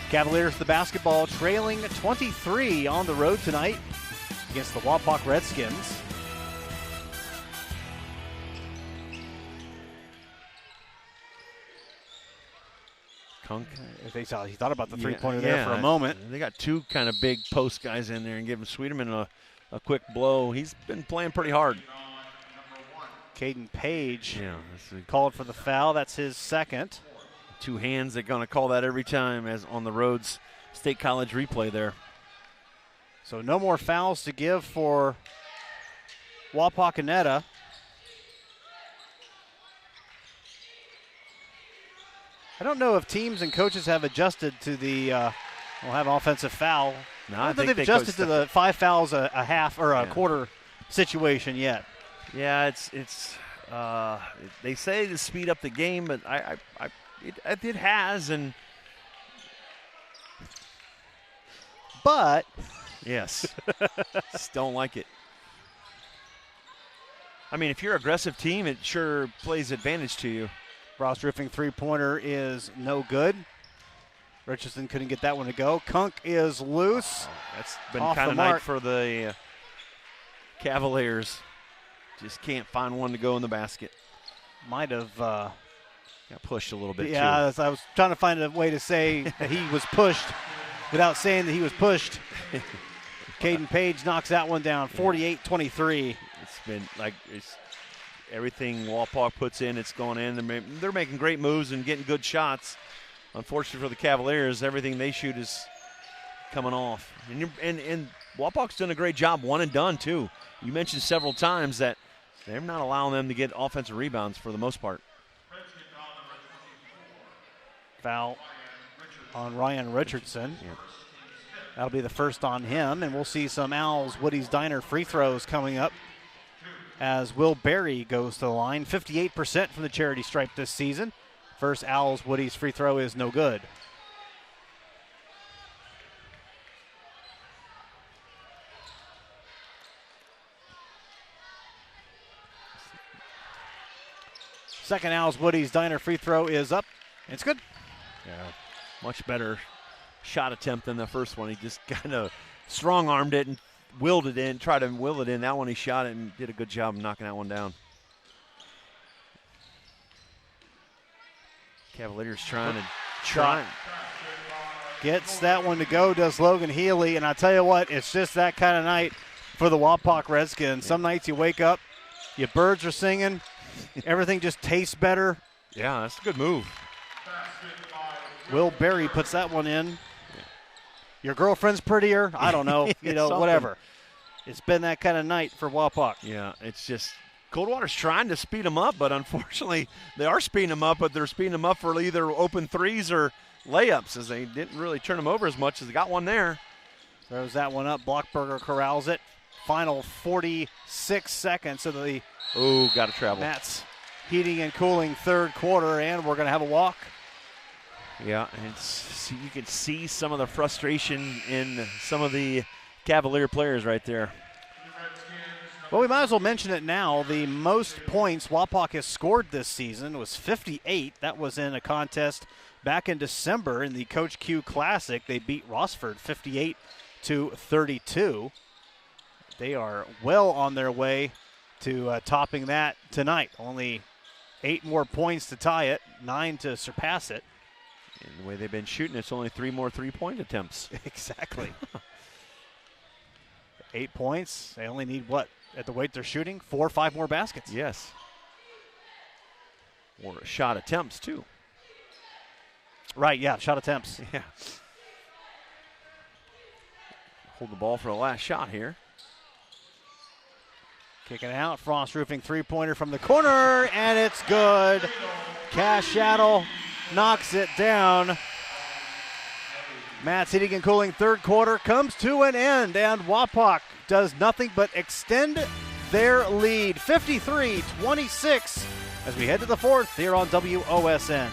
Cavaliers the basketball trailing 23 on the road tonight against the Wapak Redskins. Kunk. He thought about the three-pointer there for a moment. They got two kind of big post guys in there and giving Sweeterman a quick blow. He's been playing pretty hard. Caden Page called for the foul. That's his second. Two hands. They're going to call that every time as on the Rhodes State College replay there. So no more fouls to give for Wapakoneta. I don't know if teams and coaches have adjusted to the we'll have an offensive foul. No, I don't think they've adjusted to the 5 fouls a half or a quarter situation yet. Yeah, it's they say to speed up the game, but it has, and but yes, just don't like it. I mean, if you're an aggressive team, it sure plays advantage to you. Frost Roofing three-pointer is no good. Richardson couldn't get that one to go. Kunk is loose. That's been kind of night for the Cavaliers. Just can't find one to go in the basket. Might have got pushed a little bit, too. Yeah, I was trying to find a way to say that he was pushed without saying that he was pushed. Caden Page knocks that one down, 48-23. It's been like everything Wapak puts in, it's going in. They're making great moves and getting good shots. Unfortunately for the Cavaliers, everything they shoot is coming off. And Wapak's done a great job, one and done, too. You mentioned several times that they're not allowing them to get offensive rebounds for the most part. Foul on Ryan Richardson. Yeah. That'll be the first on him, and we'll see some Al's Woody's Diner free throws coming up as Will Berry goes to the line. 58% from the charity stripe this season. First Al's Woody's free throw is no good. Second Al's Woody's Diner free throw is up. It's good. Yeah, much better shot attempt than the first one. He just kind of strong-armed it and willed it in, tried to will it in. That one he shot it and did a good job of knocking that one down. Cavaliers trying. Gets that one to go, does Logan Healy. And I tell you what, it's just that kind of night for the Wapak Redskins. Some nights you wake up, your birds are singing, everything just tastes better. Yeah, that's a good move. Will Berry puts that one in. Your girlfriend's prettier. I don't know. Whatever. It's been that kind of night for Wapak. Yeah, it's just Coldwater's trying to speed them up, but unfortunately they are speeding them up, but they're speeding them up for either open threes or layups as they didn't really turn them over as much as they got one there. Throws that one up. Blockberger corrals it. Final 46 seconds of the got to travel. Nats heating and cooling third quarter, and we're going to have a walk. Yeah, and you can see some of the frustration in some of the Cavalier players right there. Well, we might as well mention it now. The most points Wapak has scored this season was 58. That was in a contest back in December in the Coach Q Classic. They beat Rossford 58-32. They are well on their way to topping that tonight. Only 8 more points to tie it, 9 to surpass it. And the way they've been shooting, it's only 3 more three-point attempts. Exactly. 8 points. They only need what? At the weight they're shooting? 4 or 5 more baskets. Yes. Or shot attempts, too. Right, yeah, shot attempts. Yeah. Hold the ball for the last shot here. Kicking out. Frost Roofing three-pointer from the corner, and it's good. Cash Shaddle knocks it down. Matt's heating and cooling third quarter comes to an end, and Wapak does nothing but extend their lead. 53-26 as we head to the fourth here on WOSN.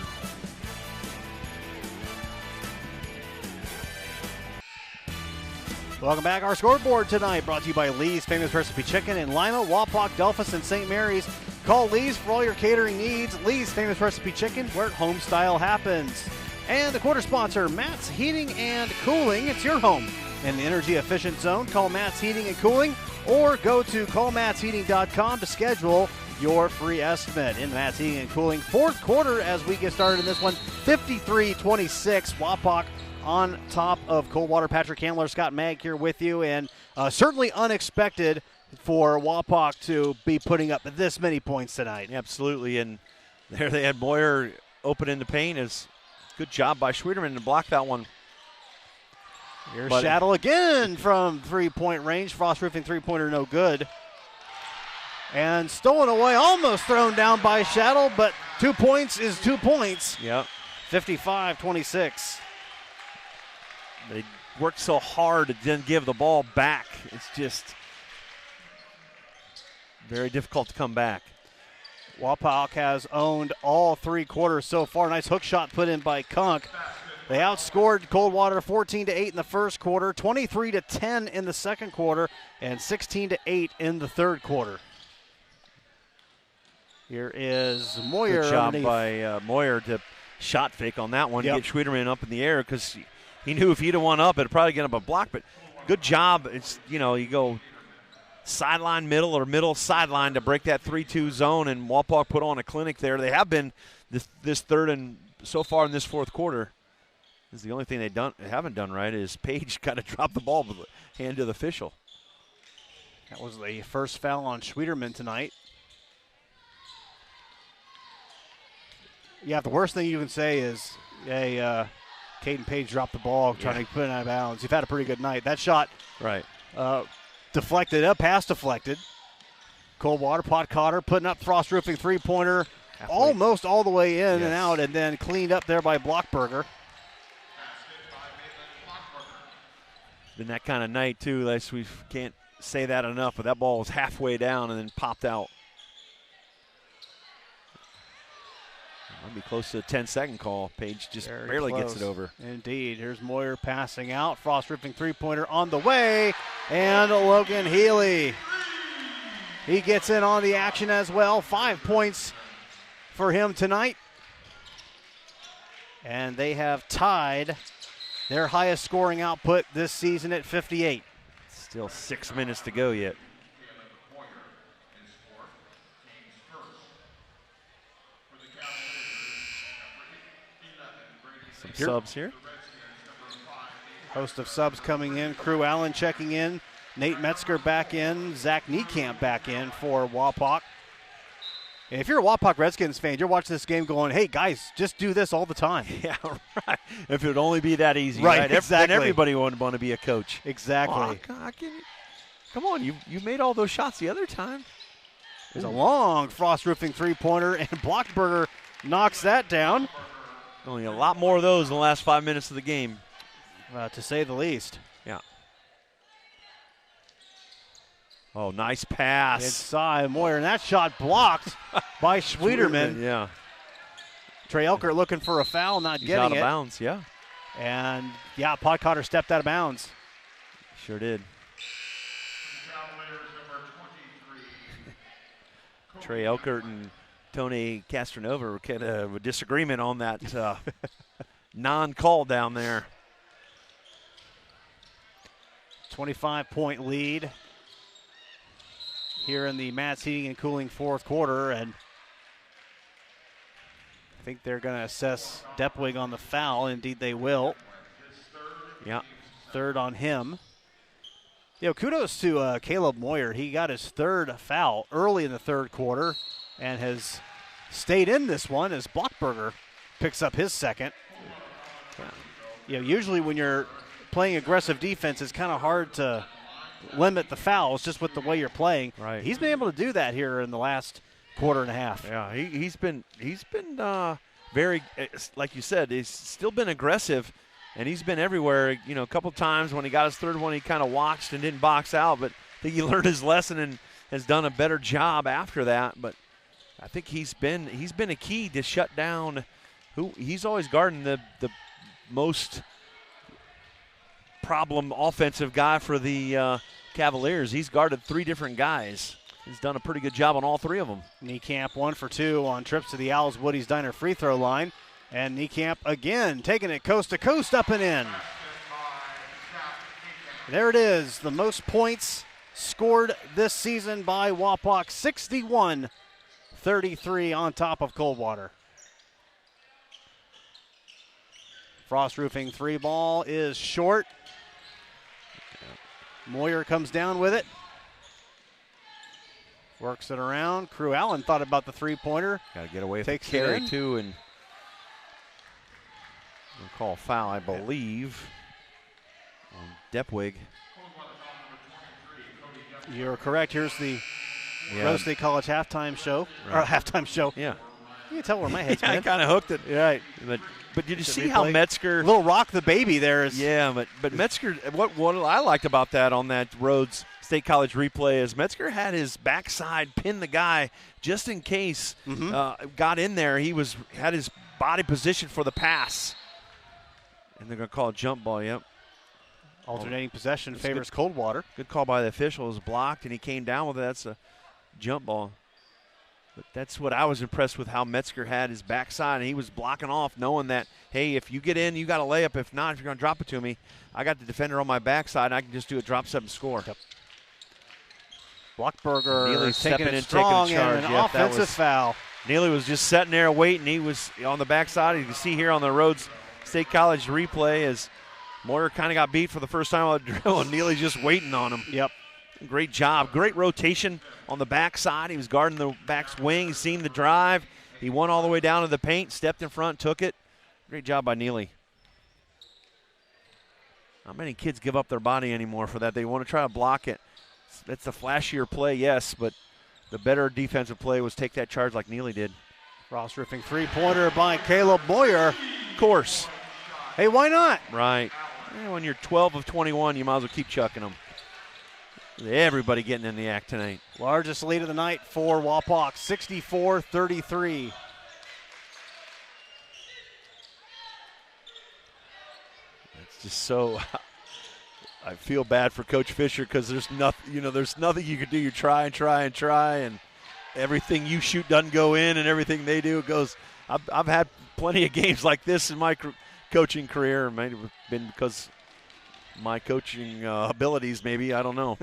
Welcome back. Our scoreboard tonight brought to you by Lee's Famous Recipe Chicken in Lima, Wapak, Delphus, and St. Mary's. Call Lee's for all your catering needs. Lee's Famous Recipe Chicken, where home style happens. And the quarter sponsor, Matt's Heating and Cooling. It's your home in the energy efficient zone. Call Matt's Heating and Cooling or go to callmattsheating.com to schedule your free estimate. In Matt's Heating and Cooling, fourth quarter as we get started in this one, 53-26. Wapak on top of Coldwater. Patrick Handler, Scott Mag here with you, and certainly unexpected for Wapak to be putting up this many points tonight. Absolutely, and there they had Moyer open in the paint. Is good job by Schwederman to block that one. Here's Shaddle again from three-point range. Frost Roofing three-pointer no good. And stolen away, almost thrown down by Shaddle, but 2 points is 2 points. Yep. 55-26. They worked so hard to then give the ball back. It's just very difficult to come back. Wapak has owned all 3 quarters so far. Nice hook shot put in by Kunk. They outscored Coldwater 14-8 in the first quarter, 23-10 in the second quarter, and 16-8 in the third quarter. Here is Moyer. Good job underneath by Moyer to shot fake on that one. Yep. Get Schwederman up in the air because he knew if he'd have won up, it'd probably get him a block. But good job. It's, you go sideline middle or middle sideline to break that 3-2 zone, and Wapak put on a clinic there. They have been this third and so far in this fourth quarter. Is the only thing they haven't done right is Page kind of dropped the ball with the hand to the official. That was the first foul on Schwederman tonight. Yeah, the worst thing you can say is, hey, Caden Page dropped the ball trying to put it out of bounds. You've had a pretty good night. That shot deflected up, pass deflected. Coldwater, Pot Cotter putting up Frost Roofing three-pointer almost all the way in and out, and then cleaned up there by Blockberger. Been that kind of night, too. We can't say that enough, but that ball was halfway down and then popped out. Might be close to a 10-second call. Page just barely gets it over. Indeed. Here's Moyer passing out. Frost Roofing three-pointer on the way. And Logan Healy. He gets in on the action as well. 5 points for him tonight. And they have tied their highest scoring output this season at 58. Still 6 minutes to go yet. Some subs here. Host of subs coming in. Crew Allen checking in. Nate Metzger back in. Zach Niekamp back in for Wapak. And if you're a Wapak Redskins fan, you're watching this game going, hey, guys, just do this all the time. Yeah, right. If it would only be that easy. Right, exactly. Then everybody would want to be a coach. Exactly. Come on, you made all those shots the other time. There's a long Frost Roofing three-pointer, and Blockberger knocks that down. Only a lot more of those in the last 5 minutes of the game. To say the least. Yeah. Oh, nice pass. Inside Moyer, and that shot blocked by Schwederman. Yeah. Trey Elkert looking for a foul, not He's getting out of it. bounds, yeah. And, Pot Cotter stepped out of bounds. Sure did. Trey Elkert and Tony Castronova were kind of a disagreement on that non-call down there. 25-point lead here in the Matt's Heating and Cooling fourth quarter, and I think they're going to assess Depwig on the foul. Indeed, they will. Yeah. Third on him. Kudos to Caleb Moyer. He got his third foul early in the third quarter and has stayed in this one as Blockberger picks up his second. Usually when you're playing aggressive defense, it's kind of hard to limit the fouls just with the way you're playing. Right. He's been able to do that here in the last quarter and a half. Yeah, he's been very, like you said, he's still been aggressive, and he's been everywhere. A couple times when he got his third one, he kind of watched and didn't box out, but I think he learned his lesson and has done a better job after that. But I think he's been a key to shut down. He's always guarding the most problem offensive guy for the Cavaliers. He's guarded 3 different guys. He's done a pretty good job on all 3 of them. Niekamp 1 for 2 on trips to the Owls Woody's Diner free throw line. And Niekamp again taking it coast to coast, up and in. There it is, the most points scored this season by Wapak, 61-33 on top of Coldwater. Frost Roofing 3 ball is short. Moyer comes down with it. Works it around. Crew Allen thought about the 3-pointer. Got to get away from carry too, and we'll call foul, I believe, on Depwig. You're correct. Here's the Rose State College halftime show. Right. Or halftime show. Yeah. You can tell where my head's been. I kind of hooked it. Right. But did you see how Metzger? Little rock the baby there is. Yeah, but Metzger. What I liked about that on that Rhodes State College replay is Metzger had his backside pin the guy just in case got in there. He had his body positioned for the pass, and they're going to call a jump ball. Yep. Alternating possession favors Coldwater. Good call by the official. It was blocked, and he came down with it. That's a jump ball. But that's what I was impressed with, how Metzger had his backside, and he was blocking off, knowing that, hey, if you get in, you got a layup. If not, if you're going to drop it to me, I got the defender on my backside, and I can just do a drop-step and score. Yep. Blockberger Neely taking it strong, taking a charge. And an offensive foul. Neely was just sitting there waiting. He was on the backside. You can see here on the Rhodes State College replay as Moyer kind of got beat for the first time on the drill, and Neely's just waiting on him. Yep. Great job. Great rotation on the backside. He was guarding the back wing. He's seen the drive. He went all the way down to the paint, stepped in front, took it. Great job by Neely. Not many kids give up their body anymore for that. They want to try to block it. That's the flashier play, yes, but the better defensive play was take that charge like Neely did. Frost Roofing 3-pointer by Caleb Moyer. Of course. Hey, why not? Right. When you're 12 of 21, you might as well keep chucking them. Everybody getting in the act tonight. Largest lead of the night for Wapak, 64-33. It's just so. I feel bad for Coach Fisher because there's nothing. There's nothing you can do. You try and try and try, and everything you shoot doesn't go in, and everything they do goes. I've had plenty of games like this in my coaching career. It might have been because my coaching abilities, maybe. I don't know.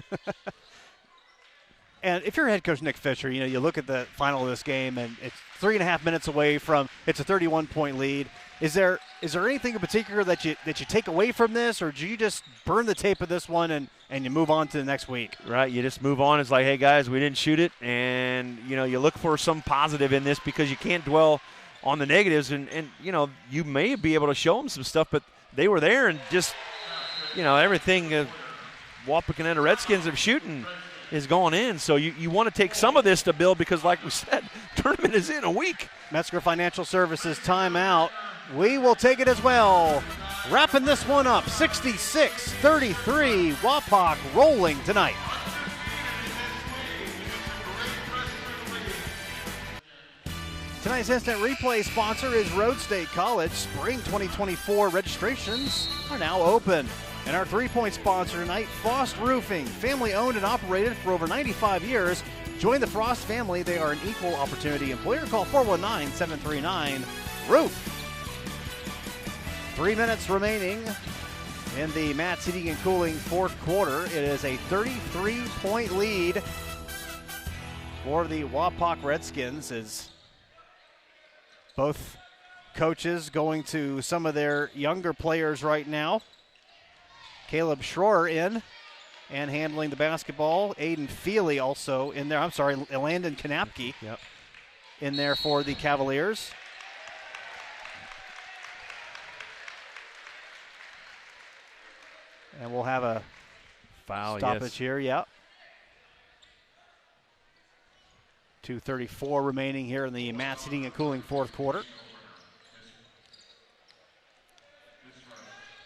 And if you're head coach Nick Fisher, you look at the final of this game, and it's 3.5 minutes away from it's a 31-point lead. Is there anything in particular that you take away from this, or do you just burn the tape of this one and you move on to the next week? Right, you just move on. It's like, hey guys, we didn't shoot it, and you look for some positive in this because you can't dwell on the negatives, and you may be able to show them some stuff, but they were there, and just everything Wapakoneta Redskins have shooting is going in. So you want to take some of this to build because, like we said, tournament is in a week. Metzger Financial Services timeout. We will take it as well. Wrapping this one up, 66-33. Wapak rolling tonight. Tonight's instant replay sponsor is Rhodes State College. Spring 2024 registrations are now open. And our 3-point sponsor tonight, Frost Roofing. Family owned and operated for over 95 years. Join the Frost family. They are an equal opportunity employer. Call 419-739-ROOF. 3 minutes remaining in the Matt's Heating and Cooling fourth quarter. It is a 33-point lead for the Wapak Redskins as both coaches going to some of their younger players right now. Caleb Schroer in and handling the basketball. Aiden Feely also in there. Landon Kanapke in there for the Cavaliers. And we'll have a foul stoppage here. 2:34 remaining here in the Matt's Heating and Cooling fourth quarter.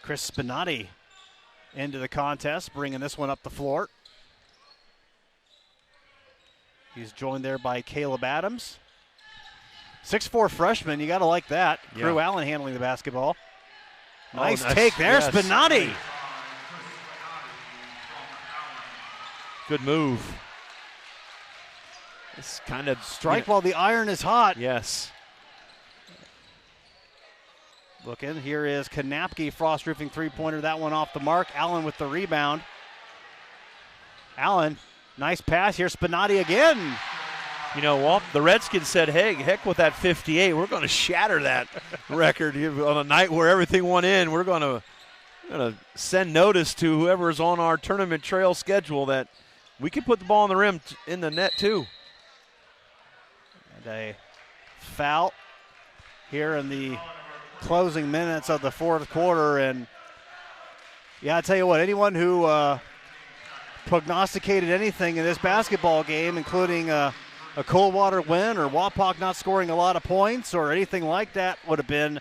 Chris Spinati into the contest, bringing this one up the floor. He's joined there by Caleb Adams. 6'4" freshman, you got to like that. Yeah. Crew Allen handling the basketball. Nice nice take there, Spinati. Good move. It's kind of strike while the iron is hot. Yes. Looking, here is Kanapke, Frost Roofing three-pointer. That one off the mark. Allen with the rebound. Allen, nice pass here. Spinati again. You know, Walt, the Redskins said, hey, heck with that 58. We're going to shatter that record on a night where everything went in. We're going to send notice to whoever's on our tournament trail schedule that we can put the ball on the rim in the net too. And a foul here in the closing minutes of the fourth quarter. And, yeah, I tell you what, anyone who prognosticated anything in this basketball game, including a Coldwater win or Wapak not scoring a lot of points or anything like that, would have been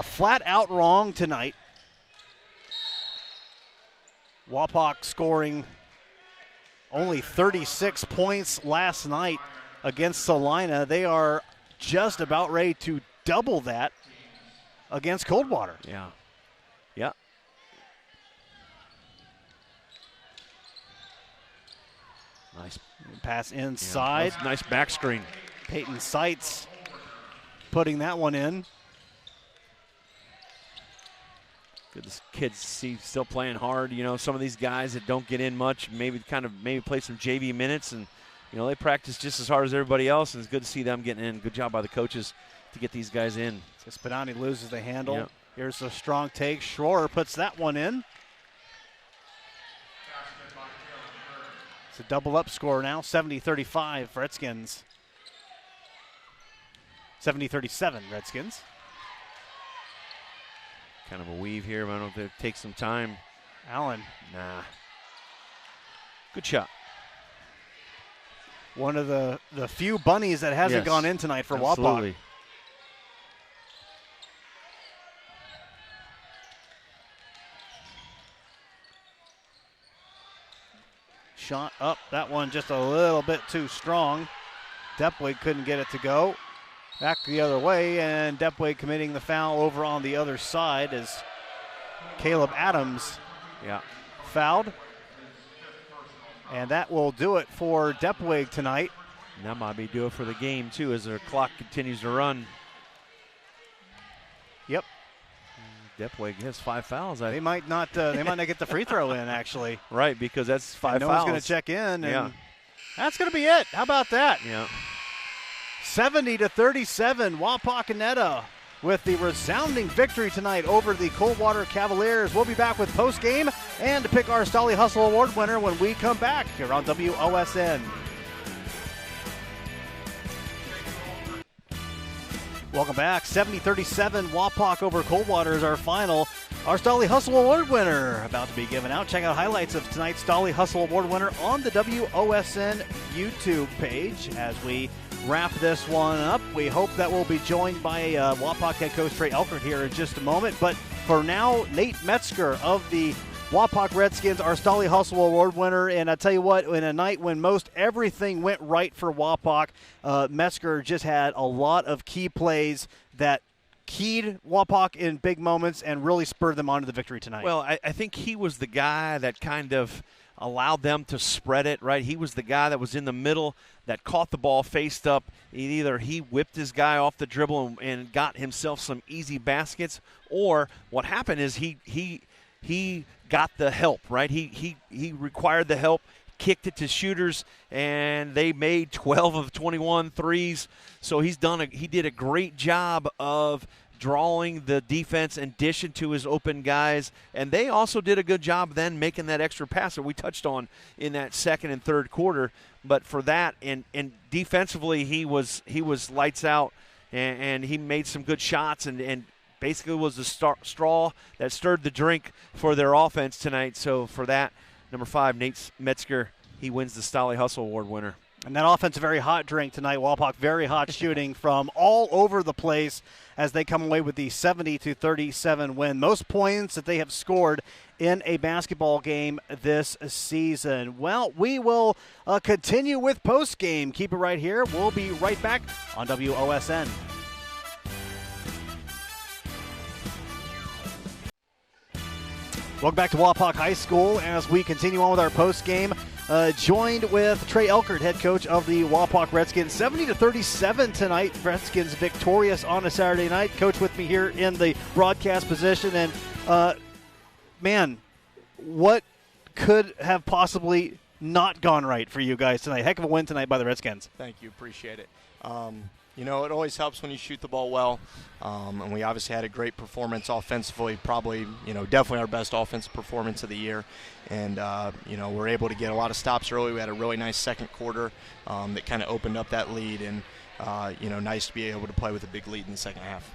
flat out wrong tonight. Wapak scoring only 36 points last night against Salina. They are just about ready to double that against Coldwater. Yeah. Yeah. Nice pass inside. Yeah, nice back screen. Peyton Seitz putting that one in. Good kids still playing hard. You know, some of these guys that don't get in much, maybe play some JV minutes, and you know they practice just as hard as everybody else. And it's good to see them getting in. Good job by the coaches to get these guys in. So Spinani loses the handle. Yep. Here's a strong take. Schroer puts that one in. It's a double-up score now, 70-35 Redskins. 70-37 Redskins. Kind of a weave here, but I don't know if it takes some time. Allen. Nah. Good shot. One of the few bunnies that hasn't gone in tonight for Wapak. Shot up, that one just a little bit too strong. Depwig couldn't get it to go. Back the other way, and Depwig committing the foul over on the other side as Caleb Adams fouled. And that will do it for Depwig tonight. And that might be do it for the game, too, as their clock continues to run. Yep. Depwig has 5 fouls. They might not get the free throw in, actually. Right, because that's 5 fouls. No one's going to check in, and that's going to be it. How about that? Yeah. 70-37, Wapakoneta with the resounding victory tonight over the Coldwater Cavaliers. We'll be back with post-game and to pick our Stolly Hustle Award winner when we come back here on WOSN. Welcome back. 70-37, Wapak over Coldwater is our final. Our Stolly Hustle Award winner about to be given out. Check out highlights of tonight's Stolly Hustle Award winner on the WOSN YouTube page as we wrap this one up. We hope that we'll be joined by Wapak head coach Trey Elkert here in just a moment. But for now, Nate Metzger of the Wapak Redskins, our Stolly Hustle Award winner. And I tell you what, in a night when most everything went right for Wapak, Metzger just had a lot of key plays that keyed Wapak in big moments and really spurred them on to the victory tonight. Well, I think he was the guy that kind of allowed them to spread it, right? He was the guy that was in the middle that caught the ball faced up. Either he whipped his guy off the dribble and got himself some easy baskets, or what happened is he got the help, right? He required the help, kicked it to shooters, and they made 12 of 21 threes. So he did a great job of drawing the defense and dishing to his open guys, and they also did a good job then making that extra pass that we touched on in that second and third quarter. But for that, and defensively, he was lights out, and he made some good shots, and basically was the straw that stirred the drink for their offense tonight. So for that, number 5, Nate Metzger, he wins the Stolly Hustle Award winner. And that offense, a very hot drink tonight. Wapak very hot shooting from all over the place as they come away with the 70-37 win. Most points that they have scored in a basketball game this season. Well, we will continue with postgame. Keep it right here. We'll be right back on WOSN. Welcome back to Wapak High School as we continue on with our postgame joined with Trey Elkert, head coach of the Wapak Redskins. 70-37 tonight. Redskins victorious on a Saturday night. Coach with me here in the broadcast position. And, man, what could have possibly not gone right for you guys tonight? Heck of a win tonight by the Redskins. Thank you. Appreciate it. You know, it always helps when you shoot the ball well. And we obviously had a great performance offensively, probably, definitely our best offensive performance of the year. And, we're able to get a lot of stops early. We had a really nice second quarter that kind of opened up that lead. And, nice to be able to play with a big lead in the second half.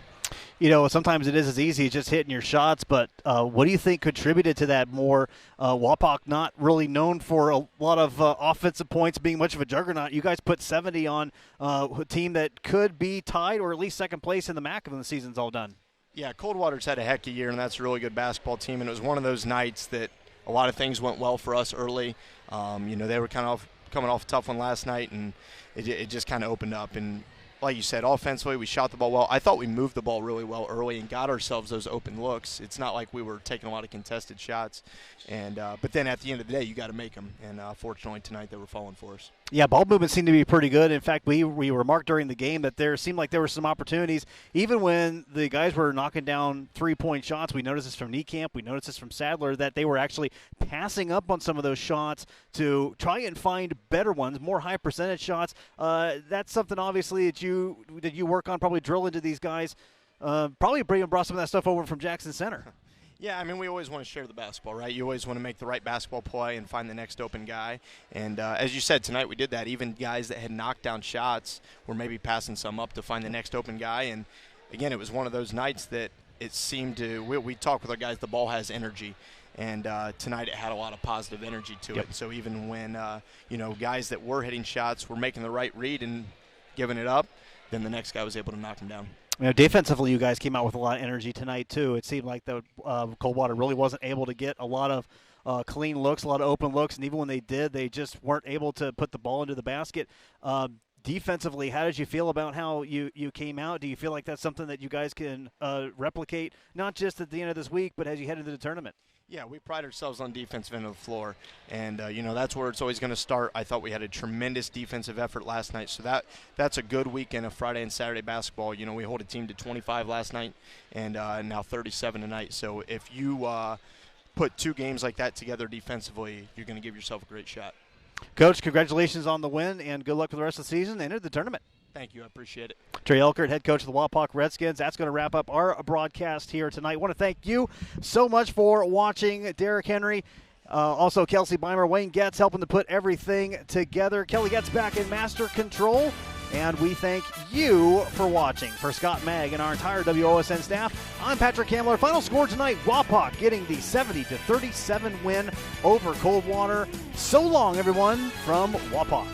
Sometimes it is as easy as just hitting your shots, but what do you think contributed to that more? Wapak not really known for a lot of offensive points, being much of a juggernaut. You guys put 70 on a team that could be tied or at least second place in the MAC when the season's all done. Yeah, Coldwater's had a heck of a year, and that's a really good basketball team, and it was one of those nights that a lot of things went well for us early. They were kind of coming off a tough one last night, and it just kind of opened up. And like you said, offensively, we shot the ball well. I thought we moved the ball really well early and got ourselves those open looks. It's not like we were taking a lot of contested shots. But then at the end of the day, you got to make them. And fortunately tonight, they were falling for us. Yeah, ball movement seemed to be pretty good. In fact, we remarked during the game that there seemed like there were some opportunities. Even when the guys were knocking down three-point shots, we noticed this from Niekamp, we noticed this from Sadler, that they were actually passing up on some of those shots to try and find better ones, more high-percentage shots. That's something, obviously, that you work on, probably drill into these guys. Probably brought some of that stuff over from Jackson Center. Yeah, I mean, we always want to share the basketball, right? You always want to make the right basketball play and find the next open guy. And as you said, tonight we did that. Even guys that had knocked down shots were maybe passing some up to find the next open guy. And, again, it was one of those nights that it seemed to – we talk with our guys, the ball has energy. And tonight it had a lot of positive energy to it. So even when, guys that were hitting shots were making the right read and giving it up, then the next guy was able to knock them down. Defensively, you guys came out with a lot of energy tonight, too. It seemed like the Coldwater really wasn't able to get a lot of clean looks, a lot of open looks, and even when they did, they just weren't able to put the ball into the basket. Defensively, how did you feel about how you came out? Do you feel like that's something that you guys can replicate, not just at the end of this week, but as you head into the tournament? Yeah, we pride ourselves on defensive end of the floor, and, that's where it's always going to start. I thought we had a tremendous defensive effort last night, so that's a good weekend of Friday and Saturday basketball. We hold a team to 25 last night and now 37 tonight. So if you put two games like that together defensively, you're going to give yourself a great shot. Coach, congratulations on the win, and good luck for the rest of the season and into the tournament. Thank you. I appreciate it. Trey Elkert, head coach of the Wapak Redskins. That's going to wrap up our broadcast here tonight. I want to thank you so much for watching. Derrick Henry, also Kelsey Beimer, Wayne Getz helping to put everything together. Kelly Getz back in master control. And we thank you for watching. For Scott Magg and our entire WOSN staff, I'm Patrick Hamler. Final score tonight, Wapak getting the 70-37 win over Coldwater. So long, everyone, from Wapak.